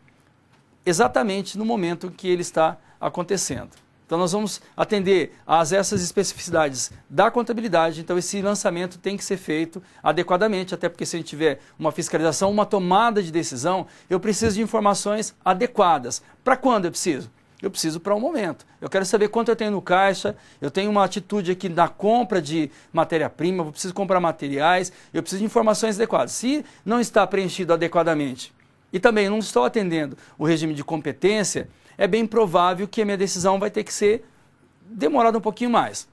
exatamente no momento que ele está acontecendo. Então nós vamos atender a essas especificidades da contabilidade, então esse lançamento tem que ser feito adequadamente, até porque se a gente tiver uma fiscalização, uma tomada de decisão, eu preciso de informações adequadas. Para quando eu preciso? Eu preciso para um momento. Eu quero saber quanto eu tenho no caixa, eu tenho uma atitude aqui na compra de matéria-prima, eu preciso comprar materiais, eu preciso de informações adequadas. Se não está preenchido adequadamente e também não estou atendendo o regime de competência, é bem provável que a minha decisão vai ter que ser demorada um pouquinho mais.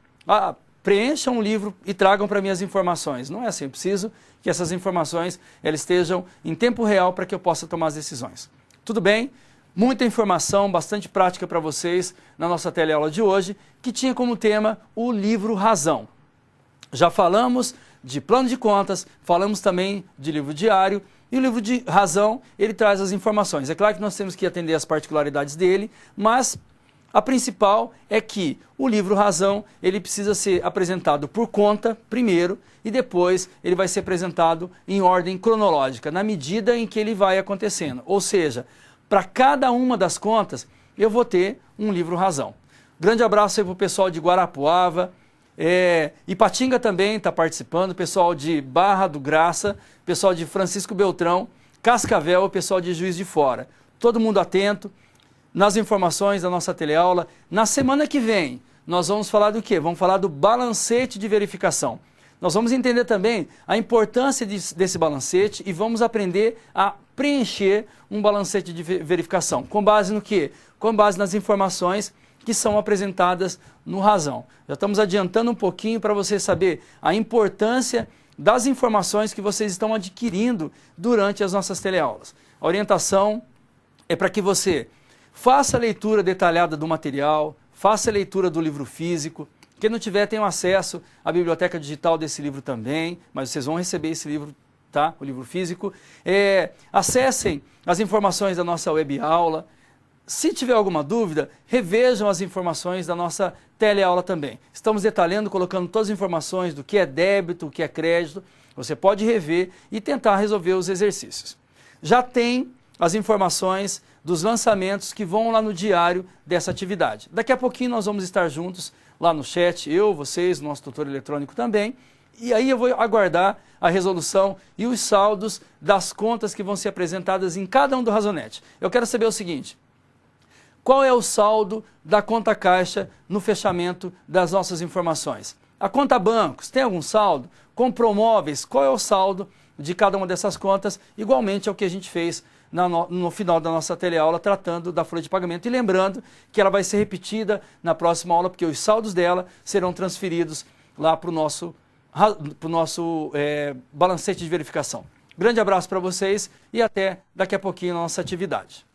Preencham um livro e tragam para mim as informações. Não é assim, eu preciso que essas informações elas estejam em tempo real para que eu possa tomar as decisões. Tudo bem? Muita informação, bastante prática para vocês na nossa teleaula de hoje, que tinha como tema o livro Razão. Já falamos de plano de contas, falamos também de livro diário, e o livro de Razão, ele traz as informações. É claro que nós temos que atender as particularidades dele, mas a principal é que o livro Razão, ele precisa ser apresentado por conta, primeiro, e depois ele vai ser apresentado em ordem cronológica, na medida em que ele vai acontecendo. Ou seja, para cada uma das contas, eu vou ter um livro Razão. Grande abraço aí para o pessoal de Guarapuava, Ipatinga também está participando, pessoal de Barra do Graça, pessoal de Francisco Beltrão, Cascavel, pessoal de Juiz de Fora. Todo mundo atento nas informações da nossa teleaula. Na semana que vem, nós vamos falar do quê? Vamos falar do balancete de verificação. Nós vamos entender também a importância desse balancete e vamos aprender a preencher um balancete de verificação. Com base no quê? Com base nas informações que são apresentadas no Razão. Já estamos adiantando um pouquinho para você saber a importância das informações que vocês estão adquirindo durante as nossas teleaulas. A orientação é para que você faça a leitura detalhada do material, faça a leitura do livro físico. Quem não tiver, tem acesso à biblioteca digital desse livro também, mas vocês vão receber esse livro, tá? O livro físico. Acessem as informações da nossa web aula, Se tiver alguma dúvida, revejam as informações da nossa teleaula também. Estamos detalhando, colocando todas as informações do que é débito, o que é crédito. Você pode rever e tentar resolver os exercícios. Já tem as informações dos lançamentos que vão lá no diário dessa atividade. Daqui a pouquinho nós vamos estar juntos lá no chat, eu, vocês, nosso tutor eletrônico também. E aí eu vou aguardar a resolução e os saldos das contas que vão ser apresentadas em cada um do Razonete. Eu quero saber o seguinte: qual é o saldo da conta caixa no fechamento das nossas informações? A conta bancos, tem algum saldo? Compromóveis, qual é o saldo de cada uma dessas contas? Igualmente ao que a gente fez no final da nossa teleaula, tratando da folha de pagamento. E lembrando que ela vai ser repetida na próxima aula, porque os saldos dela serão transferidos lá para o nosso balancete de verificação. Grande abraço para vocês e até daqui a pouquinho na nossa atividade.